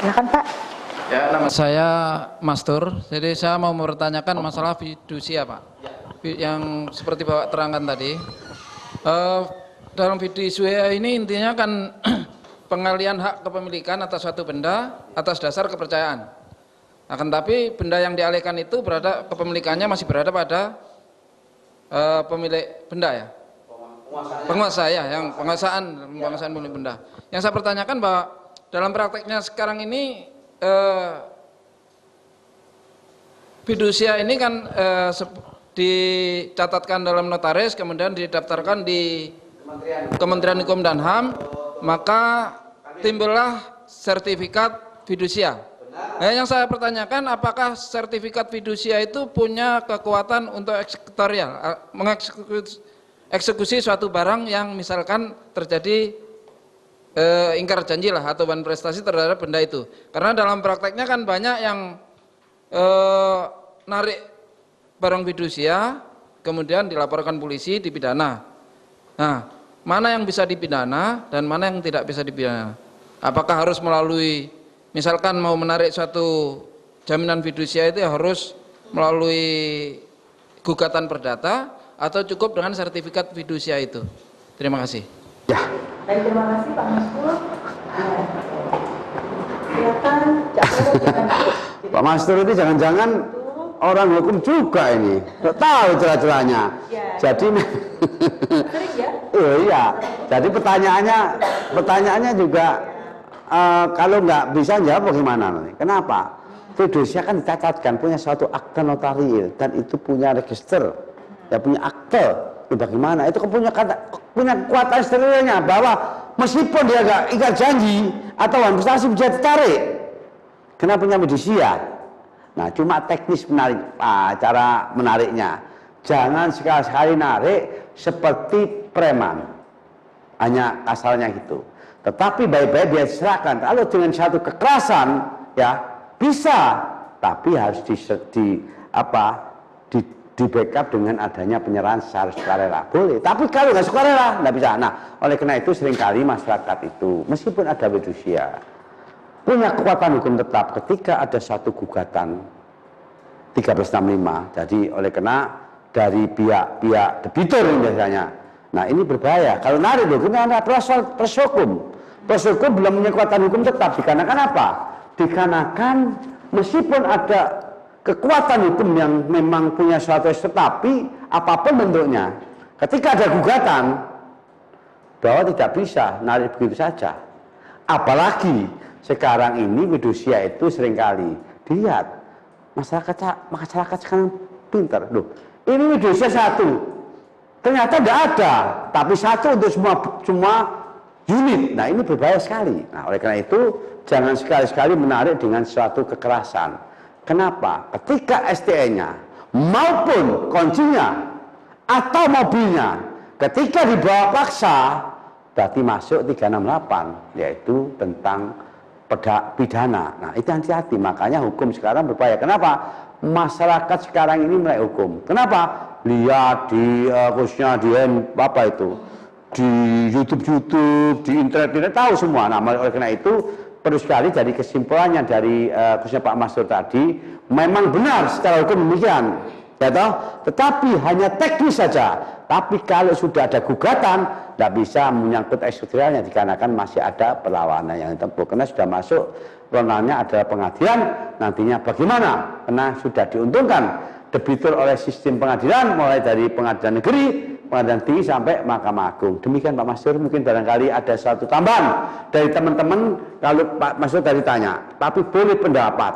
Silakan Pak. Ya, nama saya Mastur. Jadi saya mau mempertanyakan masalah fidusia, Pak. Yang seperti Bapak terangkan tadi. Dalam fidusia ini intinya kan pengalihan hak kepemilikan atas suatu benda atas dasar kepercayaan. Akan tapi benda yang dialihkan itu kepemilikannya masih berada pada pemilik benda ya. Penguasa ya, yang penguasaan pemilik benda. Yang saya pertanyakan bahwa dalam prakteknya sekarang ini fidusia ini kan dicatatkan dalam notaris, kemudian didaftarkan di Kementerian Hukum dan HAM, maka timbullah sertifikat fidusia. Nah, yang saya pertanyakan, apakah sertifikat fidusia itu punya kekuatan untuk eksekutorial, mengeksekusi suatu barang yang misalkan terjadi ingkar janji lah atau ban prestasi terhadap benda itu. Karena dalam prakteknya kan banyak yang narik barang fidusia kemudian dilaporkan polisi, dipidana. Nah, mana yang bisa dipidana dan mana yang tidak bisa dipidana? Apakah harus melalui, misalkan mau menarik suatu jaminan fidusia itu harus melalui gugatan perdata atau cukup dengan sertifikat fidusia itu? Terima kasih. Ya. Baik, terima kasih Pak Mastur. Silakan, Pak Mastur itu jangan-jangan orang hukum juga ini, nggak tahu celah-celahnya. Ya. Jadi, sering ya? oh iya. Jadi pertanyaannya juga kalau nggak bisa jawab bagaimana nanti? Kenapa? Fidusia kan dicatatkan punya suatu akte notarial dan itu punya register, ya punya akte. Bagaimana? Itu punya kekuatan sterilnya bahwa meskipun dia nggak ikat janji atau prestasi bisa ditarik. Kenapa punya fidusia? Nah, cuma teknis menarik, cara menariknya. Jangan sekali-sekali narik seperti preman. Hanya asalnya gitu. Tetapi baik-baik dia serahkan. Kalau dengan satu kekerasan, ya bisa. Tapi harus di backup dengan adanya penyerahan secara sukarela, boleh. Tapi kalau nggak sukarela, nggak bisa. Nah, oleh karena itu seringkali masyarakat itu, meskipun ada fidusia, punya kekuatan hukum tetap ketika ada satu gugatan 1365. Jadi oleh karena dari pihak debitur biasanya. Nah, ini berbahaya. Kalau narik loh, kita ada proses hukum. Proses hukum belum punya kekuatan hukum tetap. Dikarenakan apa? Dikarenakan meskipun ada kekuatan hukum yang memang punya suatu tetapi apapun bentuknya, ketika ada gugatan bahwa tidak bisa narik begitu saja. Apalagi sekarang ini fidusia itu seringkali dilihat masyarakat sekarang pintar loh. Ini fidusia satu, ternyata tidak ada, tapi satu untuk semua unit. Nah, ini berbahaya sekali. Nah, oleh karena itu jangan sekali-sekali menarik dengan suatu kekerasan. Kenapa? Ketika STN-nya maupun kuncinya atau mobilnya ketika dibawa paksa, berarti masuk 368, yaitu tentang pidana. Nah, itu hati-hati. Makanya hukum sekarang berbahaya. Kenapa? Masyarakat sekarang ini melek hukum. Kenapa? Lihat di khususnya di apa itu, di YouTube, di internet tahu semua. Nah, oleh karena itu perlu sekali dari kesimpulannya dari khususnya Pak Mastur tadi, memang benar secara hukum demikian, ya toh? Tetapi hanya teknis saja. Tapi kalau sudah ada gugatan, tidak bisa menyangkut eksekutorialnya dikarenakan masih ada perlawanan yang ditempuh. Karena sudah masuk ranahnya adalah pengadilan, nantinya bagaimana? Karena sudah diuntungkan debitur oleh sistem pengadilan, mulai dari pengadilan negeri, pengadilan tinggi sampai Mahkamah Agung. Demikian Pak Mastur, mungkin barangkali ada suatu tambahan dari teman-teman. Kalau Pak Mastur tadi tanya, tapi boleh pendapat,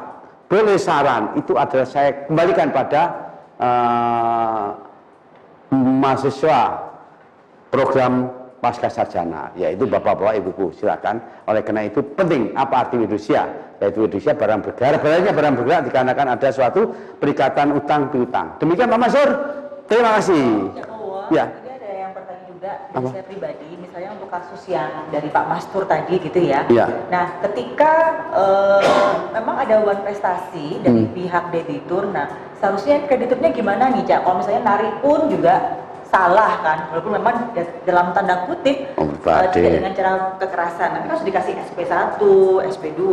boleh saran, itu adalah saya kembalikan pada mahasiswa program pasca sarjana, yaitu bapak-bapak, ibu-ibu, silakan. Oleh karena itu penting apa arti fidusia, yaitu fidusia barang bergerak, barang bergerak dikarenakan ada suatu perikatan utang piutang. Demikian Pak Mastur, terima kasih. Ya. Ini ada yang bertanya juga dari saya pribadi, misalnya untuk kasus yang dari Pak Mastur tadi gitu ya. Ya. Nah, ketika memang ada uang prestasi dari pihak debitur, nah seharusnya krediturnya gimana nih, Cak? Kalau misalnya narik pun juga salah kan, walaupun memang dalam tanda kutip tidak dengan cara kekerasan, tapi harus dikasih SP1, SP2,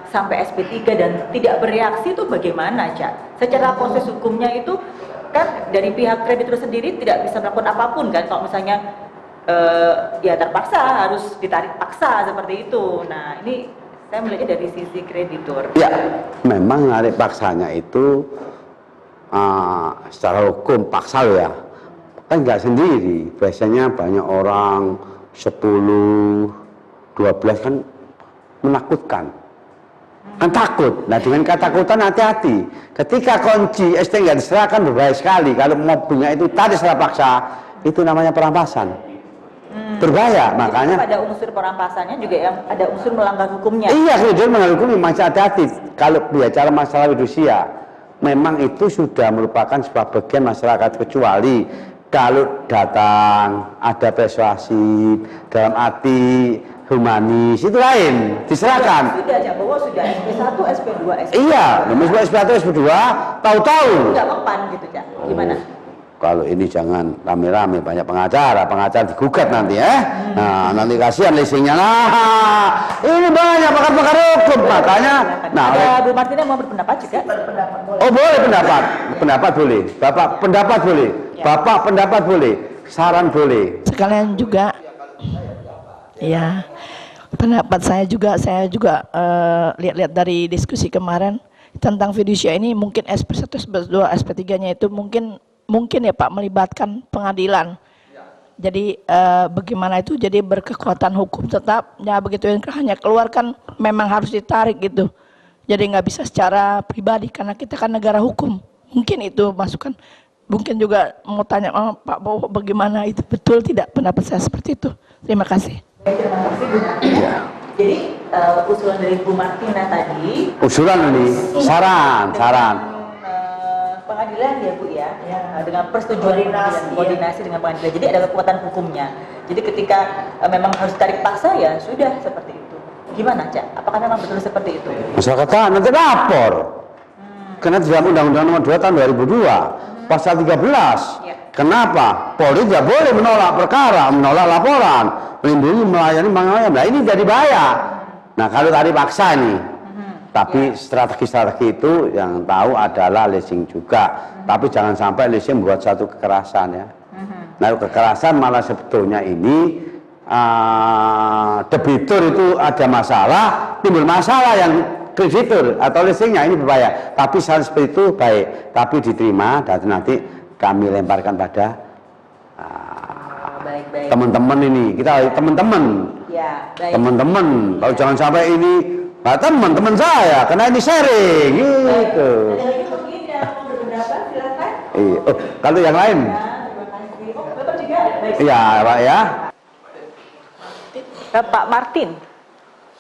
sampai SP3 dan tidak bereaksi itu bagaimana, Cak? Secara proses hukumnya itu kan dari pihak kreditur sendiri tidak bisa melakukan apapun kan, kalau misalnya ya terpaksa harus ditarik paksa seperti itu. Nah, ini saya melihatnya dari sisi kreditur. Ya, memang narik paksanya itu secara hukum paksa loh ya, kan nggak sendiri, biasanya banyak orang 10, 12 kan menakutkan, kan takut. Nah, dengan ketakutan hati-hati. Ketika kunci ST nggak diserahkan berbahaya sekali. Kalau mobilnya itu tadi secara paksa, itu namanya perampasan. Berbahaya, makanya pada unsur perampasannya juga yang ada unsur melanggar hukumnya. Iya, kreditur melanggar hukum masih hati-hati. Kalau bicara masalah fidusia, memang itu sudah merupakan sebuah bagian masyarakat, kecuali kalau datang ada persuasi dalam arti humanis, itu lain, diserahkan. Sudah aja bahwa sudah SP1, SP2, SP3. Iya, SP1, SP2, tahu-tahu. Enggak mempan gitu, Cak. Gimana? Kalau ini jangan rame-rame, banyak pengacara digugat nanti ya. Nah, nanti kasihan leasingnya. Nah, ini banyak pakar-pakar hukum, makanya. Nah, ada Bu Martina mau berpendapat juga? Oh, boleh pendapat boleh. Bapak pendapat boleh. Bapak pendapat boleh. Saran boleh. Sekalian juga, ya, pendapat saya juga lihat-lihat dari diskusi kemarin tentang fidusia ini, mungkin SP1, SP2, SP3-nya itu mungkin ya Pak melibatkan pengadilan. Jadi bagaimana itu jadi berkekuatan hukum tetap, ya begitu yang hanya keluarkan memang harus ditarik gitu. Jadi nggak bisa secara pribadi karena kita kan negara hukum. Mungkin itu masukan. Mungkin juga mau tanya Pak Bowo bagaimana itu betul tidak pendapat saya seperti itu. Terima kasih. Terima kasih Bu Martina. Jadi usulan dari Bu Martina tadi. Usulan ini saran. Pengadilan ya Bu ya, dengan persetujuan koordinasi dengan pengadilan. Jadi ada kekuatan hukumnya. Jadi ketika memang harus tarik paksa ya sudah seperti itu. Gimana Cak? Apakah memang betul seperti itu? Masyarakat nanti lapor. Karena dalam Undang-Undang Nomor 2 Tahun 2002 pasal 13. Kenapa? Polri tidak boleh menolak perkara, menolak laporan, melindungi, melayani, mengayomi. Nah ini jadi bahaya. Nah kalau tadi paksa nih, tapi strategi-strategi itu yang tahu adalah leasing juga. Tapi jangan sampai leasing membuat satu kekerasan ya. Nah kekerasan malah sebetulnya ini debitur itu ada masalah, timbul masalah yang kreditur atau leasingnya ini berbahaya. Tapi saat seperti itu baik, tapi diterima dan nanti kami lemparkan pada teman-teman ini. Kita teman-teman, teman-teman. Kalau jangan sampai ini teman-teman saya, karena ini sharing gitu. Oh, kalau yang lain, iya Pak ya. Pak Martin.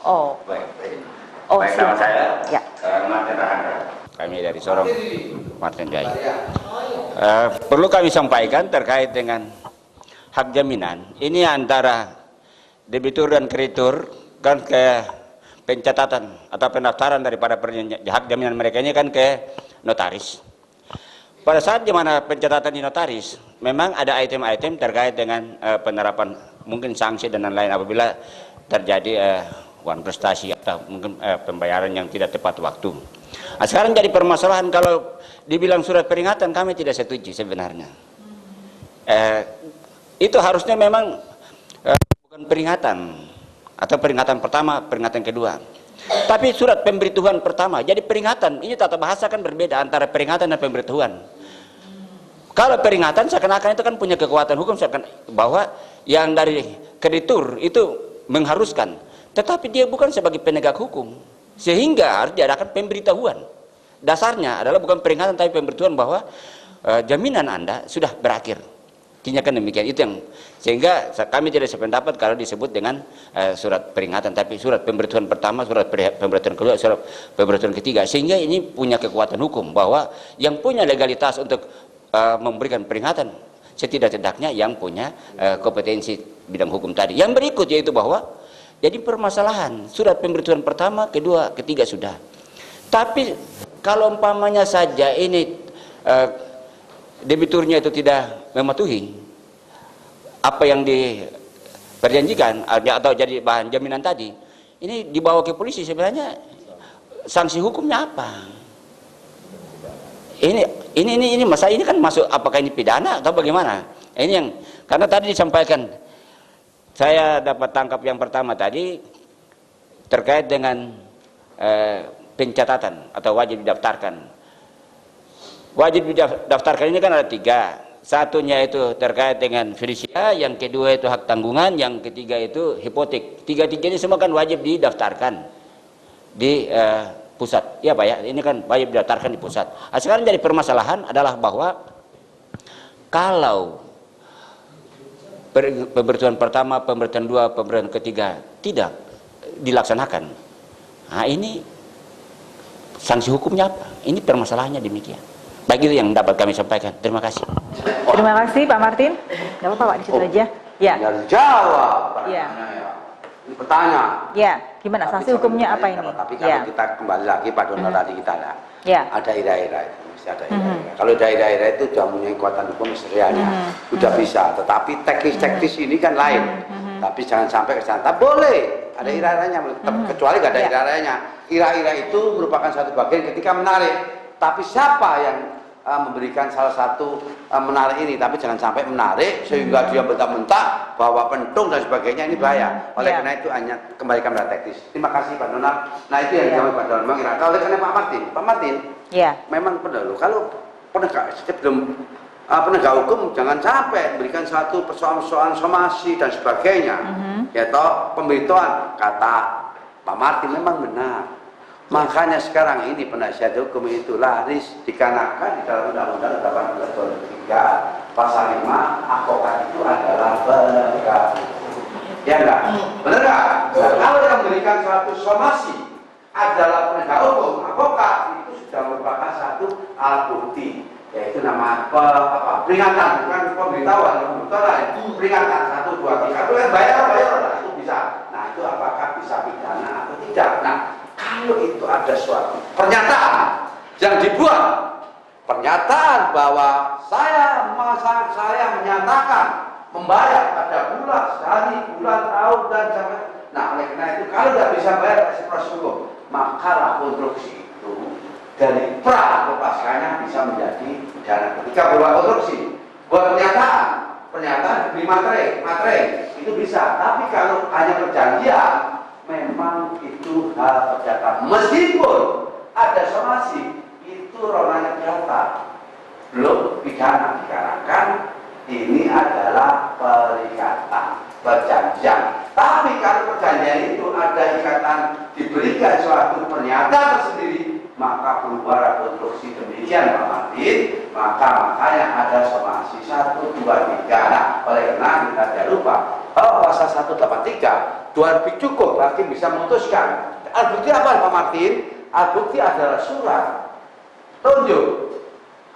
Oh. Baik, nama saya ya. Martin Rahanda. Kami dari Sorong, Martin Jaya. Perlu kami sampaikan terkait dengan hak jaminan. Ini antara debitur dan kreditur kan ke pencatatan atau pendaftaran daripada hak jaminan mereka ini kan ke notaris. Pada saat di mana pencatatan di notaris, memang ada item-item terkait dengan penerapan mungkin sanksi dan lain-lain apabila terjadi uang prestasi atau mungkin pembayaran yang tidak tepat waktu. Nah, sekarang jadi permasalahan kalau dibilang surat peringatan kami tidak setuju sebenarnya. Itu harusnya memang bukan peringatan atau peringatan pertama, peringatan kedua. Tapi surat pemberitahuan pertama, jadi peringatan. Ini tata bahasa kan berbeda antara peringatan dan pemberitahuan. Kalau peringatan seakan-akan itu kan punya kekuatan hukum bahwa yang dari kreditur itu mengharuskan. Tetapi dia bukan sebagai penegak hukum, sehingga harus diadakan pemberitahuan. Dasarnya adalah bukan peringatan tapi pemberitahuan bahwa jaminan Anda sudah berakhir. Tindakan demikian itu yang sehingga kami tidak sependapat kalau disebut dengan surat peringatan, tapi surat pemberitahuan pertama, surat pemberitahuan kedua, surat pemberitahuan ketiga, sehingga ini punya kekuatan hukum bahwa yang punya legalitas untuk memberikan peringatan setidak-tidaknya yang punya kompetensi bidang hukum tadi. Yang berikut yaitu bahwa jadi permasalahan surat pemberitahuan pertama, kedua, ketiga sudah. Tapi kalau umpamanya saja ini debiturnya itu tidak mematuhi apa yang diperjanjikan atau jadi bahan jaminan tadi, ini dibawa ke polisi, sebenarnya sanksi hukumnya apa? Ini masalah ini kan masuk apakah ini pidana atau bagaimana? Ini yang karena tadi disampaikan. Saya dapat tangkap yang pertama tadi terkait dengan pencatatan atau wajib didaftarkan. Wajib didaftarkan ini kan ada 3. Satunya itu terkait dengan fidusia, yang kedua itu hak tanggungan, yang ketiga itu hipotek. 3 ini semua kan wajib didaftarkan di pusat. Ya Pak ya, ini kan wajib didaftarkan di pusat. Nah, sekarang jadi permasalahan adalah bahwa kalau pemberitahuan pertama, pemberitahuan 2, pemberitahuan ketiga tidak dilaksanakan. Nah ini sanksi hukumnya apa? Ini permasalahannya demikian. Baik, itu yang dapat kami sampaikan. Terima kasih. Terima kasih Pak Martin. Gak apa-apa Pak, di situ aja. Ya. Jawab. Ya. Ini bertanya. Ya, gimana sanksi hukumnya apa ini? Tapi kalau kita kembali lagi pada tadi kita ada ira-ira itu. Ada ira-ira. Kalau daerah-daerah itu sudah punya kekuatan hukum serialnya, sudah bisa. Tetapi teknis-teknis ini kan lain. Tapi jangan sampai ke sana. Boleh ada ira-iranya, kecuali nggak ada ira-iranya. Ira-ira itu merupakan satu bagian ketika menarik. Tapi siapa yang memberikan salah satu menarik ini? Tapi jangan sampai menarik sehingga dia bentak-bentak bawa pentung dan sebagainya, ini bahaya. Oleh karena itu hanya kembalikan pada teknis. Terima kasih Pak Donald. Nah itu yang kami Pak Donald mengira. Kalau oleh karena Pak Martin. Ya. Memang benar loh. Kalau sebelum penegak hukum jangan sampai berikan satu persoalan-persoalan somasi dan sebagainya. Ya toh pemberitahuan kata Pak Martin memang benar. Makanya sekarang ini penasihat hukum itu laris dikarenakan di dalam Undang-Undang 18 tahun 3 pasal 5 advokat itu adalah penegak hukum. Ya enggak? Benar enggak? Nah, kalau yang memberikan suatu somasi adalah penegak hukum, advokat itu sudah merupakan satu alat bukti, yaitu nama peringatan, bukan pemberitahuan, peringatan 1, 2, 3, itu kan bayar itu bisa. Nah itu apakah bisa pidana atau tidak? Nah kalau itu ada suatu pernyataan yang dibuat pernyataan bahwa saya menyatakan membayar pada bulan, hari, bulan, tahun, dan sampai. Nah, oleh karena itu kalau tidak bisa bayar proses hukum, maka konstruksi itu dari pra ke paskanya bisa menjadi pidana. Ketika berbuat konstruksi, buat pernyataan diberi materai itu bisa. Tapi kalau hanya perjanjian, memang itu hal perdata. Meskipun ada somasi, itu ranahnya pidana, belum pidana, dikarenakan ini adalah perikatan, perjanjian. Tapi kalau perjanjian itu ada ikatan, diberikan suatu pernyataan tersendiri, maka berubah konstruksi demikian Pak Martin, makanya ada somasi 1, 2, 3. Nah, oleh karena kita tidak lupa, kalau pasal 183, 2 lebih cukup, hakim bisa memutuskan. Alat bukti apa Pak Martin? Alat bukti adalah surat, tunjuk,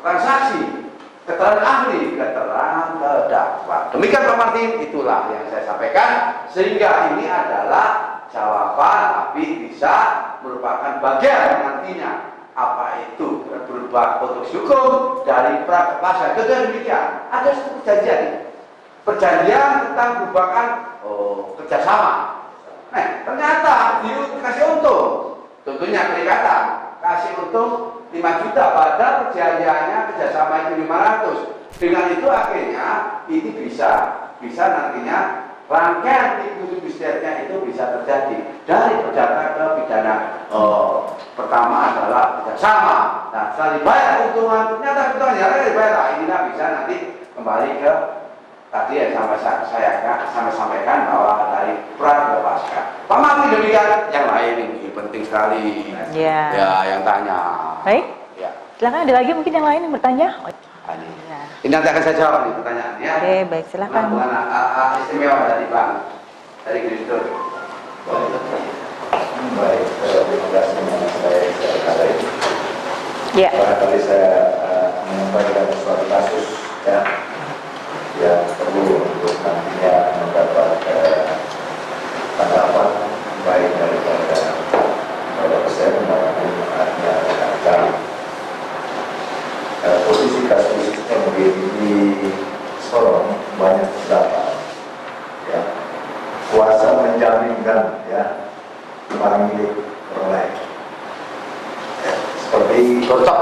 transaksi, keterangan ahli, keterangan terdakwa. Demikian Pak Martin, itulah yang saya sampaikan, sehingga ini adalah jawaban, tapi bisa merupakan bagian nantinya apa itu berubah konstruksi hukum dari pra ke pasca. Contohnya demikian, ada satu perjanjian tentang merupakan kerjasama. Nah, ternyata dikasih untung, tentunya perikatan, kasih untung 5 juta, padahal perjanjiannya kerjasama itu 500. Dengan itu akhirnya ini bisa nantinya rangkaian industrinya itu bisa terjadi dari perdata ke pidana. Pertama adalah kerjasama. Nah, setelah dibayar keuntungan, ternyata keuntungannya dibayar. Ini bisa nanti kembali ke tadi yang saya sampaikan bahwa dari pra ke pasca. Pak Martin demikian, yang lain ini penting sekali. Ya. Ya, yang tanya. Baik. Ya. Silakan, ada lagi mungkin yang lain yang bertanya. Ya. Ini nanti akan saya jawab nih pertanyaannya. Oke, baik, silakan. Istimewa dari Bang, dari Gristur. Baik, terima kasih saya kali. Ya. Barangkali saya menyampaikan suatu kasus ya yang perlu untuk nantinya mendapat tanggapan baik daripada dosen maupun ahli cari. Posisi kasus MG di Sorong banyak terdapat ya, kuasa menjaminkan ya barang milik orang lain ya, seperti Tortok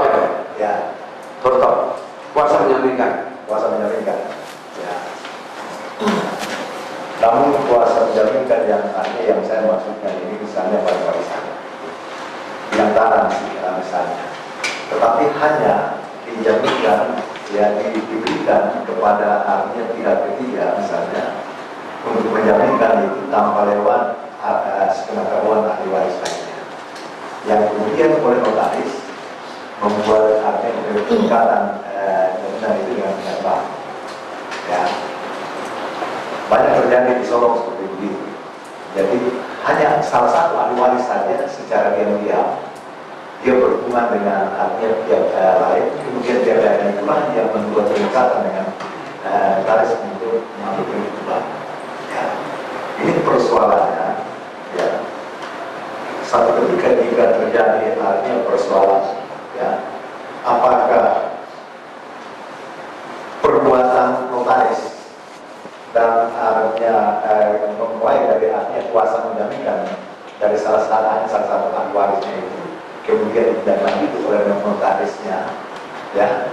ya tortok, kuasa menjaminkan ya. Namun kuasa menjaminkan yang aneh yang saya maksudkan ini misalnya pada warisan yang tanah misalnya, tetapi hanya dijaminkan ya diberikan kepada artinya pihak ketiga misalnya untuk menjaminkan itu tanpa lewat sepengetahuan ahli waris lainnya, yang kemudian oleh notaris membuat artinya peningkatan jaminan itu dengan bank. Ya, banyak terjadi di Solo seperti begitu. Jadi hanya salah satu ahli waris saja secara diam-diam dia berhubungan dengan artinya pihak lain, kemudian dia lain itulah yang membuat peningkatan dengan notaris untuk mengambil itu bank. Ya, ini persoalannya. Ya, satu ketika jika terjadi artinya persoalan, ya, apakah perbuatan notaris dan artinya memulai dari artinya kuasa menjaminkan dari salah satu ahli warisnya itu kemudian tidak lanjut oleh notarisnya, ya,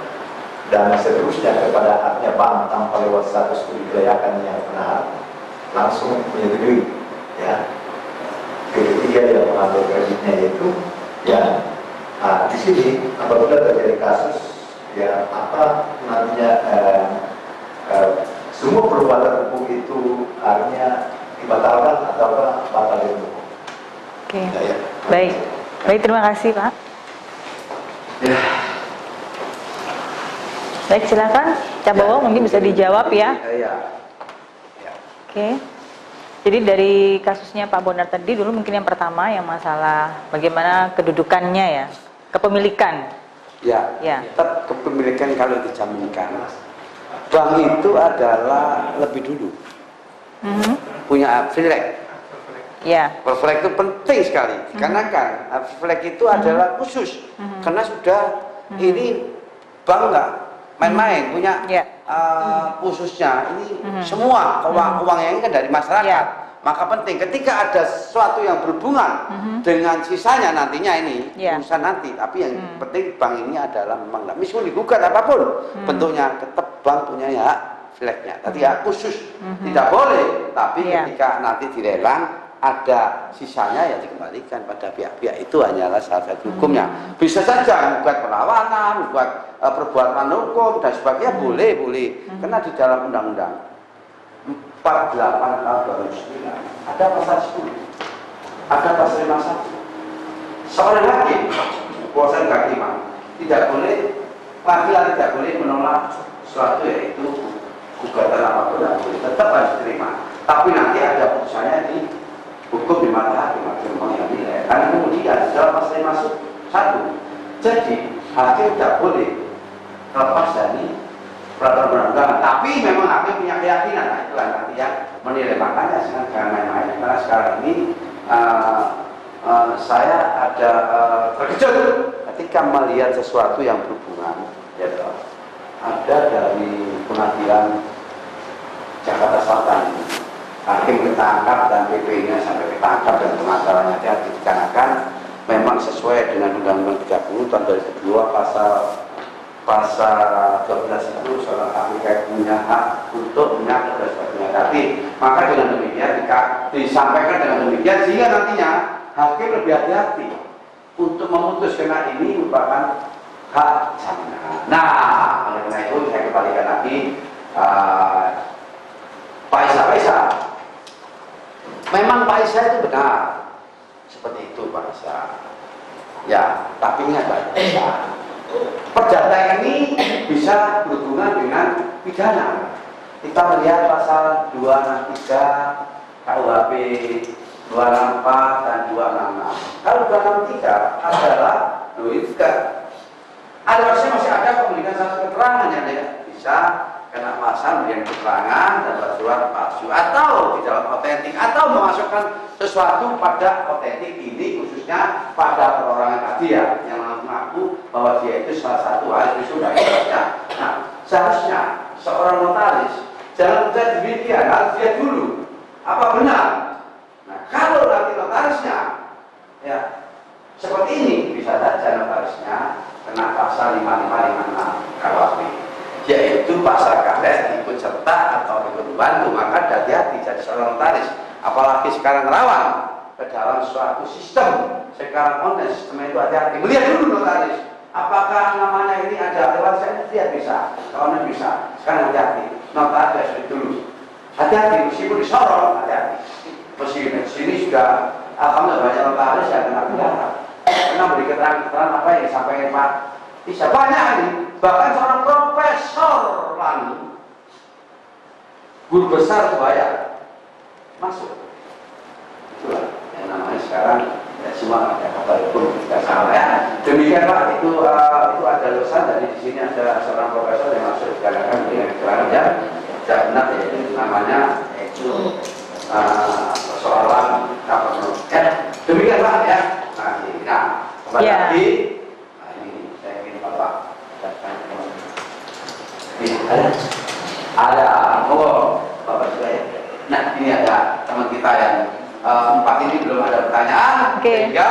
dan seterusnya kepada artinya bank tanpa lewat status kebijakan yang benar langsung menyetujui, ya. Ketiga yang mengambil kreditnya itu, ya. Nah, di sini apabila terjadi kasus, ya, apa nantinya semua perbuatan hukum itu artinya dibatalkan atau batal hukum. Oke. Ya. Baik. Baik, terima kasih Pak. Ya. Baik, silakan Cabowo mungkin bisa dijawab ya. Iya. Oke. Jadi dari kasusnya Pak Bonar tadi dulu mungkin yang pertama yang masalah bagaimana kedudukannya ya, kepemilikan. Ya. Tetap kepemilikan kalau dijaminkan. Bank itu adalah lebih dulu. Punya flag. Ya. Flag itu penting sekali. Karena kan flag itu adalah khusus. Karena sudah ini bank nggak main-main, punya khususnya ini semua uang yang ini kan dari masyarakat. Maka penting ketika ada sesuatu yang berhubungan dengan sisanya nantinya ini urusan nanti, tapi yang penting bank ini adalah memang nggak meskipun digugat apapun bentuknya tetap bank punya hak fileknya. Tadi hak khusus tidak boleh, tapi ketika nanti dilelang ada sisanya ya dikembalikan pada pihak-pihak itu hanyalah salah satu hukumnya. Bisa saja membuat perlawanan, membuat perbuatan hukum dan sebagainya boleh, karena di dalam undang-undang 48 tahun 2009 ada pasal 10, ada pasal 51. Seorang hakim, kuasa kehakiman tidak boleh, pengadilan tidak boleh menolak sesuatu yaitu gugatan apapun yang boleh, tetap harus diterima. Tapi nanti ada putusannya di hukum di mata hakim yang nilai. Karena kemudian dalam pasal 51, jadi hakim tidak boleh lepas dari peraturan undang-undang. Tapi memang hakim punya keyakinan, nah itulah nanti yang menilai. Makanya jangan main-main. Karena sekarang ini saya ada terkejut ketika melihat sesuatu yang berhubungan, ya, ada dari pengadilan Jakarta Selatan. Hakim ketangkap dan PP-nya sampai ketangkap dan pemasarannya dikarenakan memang sesuai dengan Undang-Undang 30 tahun 2002 pasal 12 itu seorang APK punya hak untuk menyangkut dan sebagainya. Tapi maka dengan demikian disampaikan dengan demikian sehingga nantinya hakim lebih hati-hati untuk memutus karena ini merupakan hak jaminan. Nah, oleh karena itu saya kembalikan lagi Pak Isa. Memang Pak Isa itu benar seperti itu Pak Isa. Ya, tapi ingat Pak Isa, perdata ini bisa berhubungan dengan pidana. Kita melihat pasal 263 KUHP 264 dan 266. Kalau 263 adalah ada masih ada komunikasi keterangan yang bisa kena pasal memberikan keterangan dan surat palsu atau tidak otentik atau memasukkan sesuatu pada otentik ini khususnya pada perorangan tadi ya yang mengaku bahwa dia itu salah satu ahli sudah ya. Nah, seharusnya seorang notaris jangan mudah demikian, harus lihat dulu apa benar. Nah, kalau nanti notarisnya ya seperti ini bisa saja notarisnya kena pasal 5556 KUHP, yaitu pasal karet ikut serta atau ikut membantu. Maka hati-hati jadi seorang notaris, apalagi sekarang rawan ke dalam suatu sistem sekarang online, sistem itu hati-hati melihat dulu notaris apakah namanya ini ada lewat saya, dia bisa, kawannya bisa. Sekarang hati-hati, notaris dulu hati-hati, meskipun disorot hati-hati. Meskipun sini sudah alhamdulillah banyak notaris yang kena pidana karena beri keterangan apa yang disampaikan Pak Isa. Banyak ini, bahkan seorang profesor lalu guru besar Subaya masuk. Itulah yang namanya sekarang ya, semua ada kabar pun tidak salah ya. Demikian Pak, itu ada dosa dari di sini ada seorang profesor yang masuk dikarenakan dengan keterangannya tidak benar, yaitu namanya itu persoalan apa ya. Demikian Pak ya. Nah, kembali lagi. Nah, ini saya ingin Bapak ada Bapak saya. Nah, ini ada teman kita yang empat ini belum ada pertanyaan, sehingga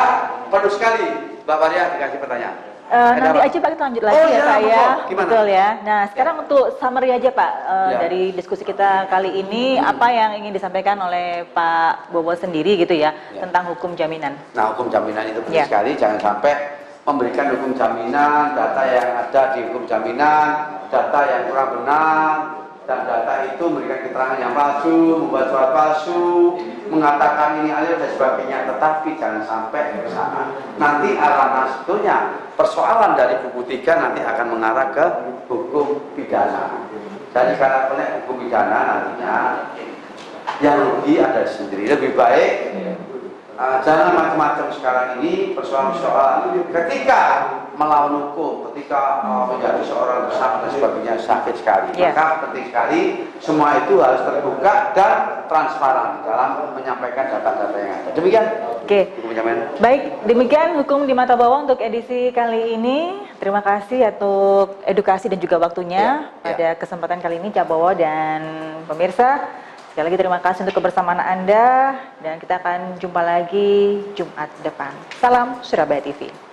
perlu sekali Mbak Maria dikasih pertanyaan. Nanti aja Pak kita lanjut lagi ya Pak ya. Betul ya. Nah sekarang untuk summary aja Pak dari diskusi kita kali ini, apa yang ingin disampaikan oleh Pak Bowo sendiri gitu ya tentang hukum jaminan. Nah hukum jaminan itu penting sekali, jangan sampai memberikan hukum jaminan, data yang ada di hukum jaminan, data yang kurang benar, dan data itu memberikan keterangan yang palsu, membuat surat palsu, mengatakan ini alih dan sebagainya. Tetapi jangan sampai ke sana. Nanti arah sebetulnya persoalan dari buku 3 nanti akan mengarah ke hukum pidana. Jadi karena hukum pidana nantinya yang rugi ada sendiri. Lebih baik jangan macam-macam sekarang ini persoalan ketika melawan hukum, ketika menjadi seorang tersangka dan sebagainya sakit sekali. Maka penting sekali semua itu harus terbuka dan transparan dalam menyampaikan data-data yang ada. Demikian. Oke. Baik, demikian Hukum di Mata Bawah untuk edisi kali ini. Terima kasih untuk edukasi dan juga waktunya pada kesempatan kali ini Cak Bowo dan pemirsa. Sekali lagi terima kasih untuk kebersamaan Anda dan kita akan jumpa lagi Jumat depan. Salam Surabaya TV.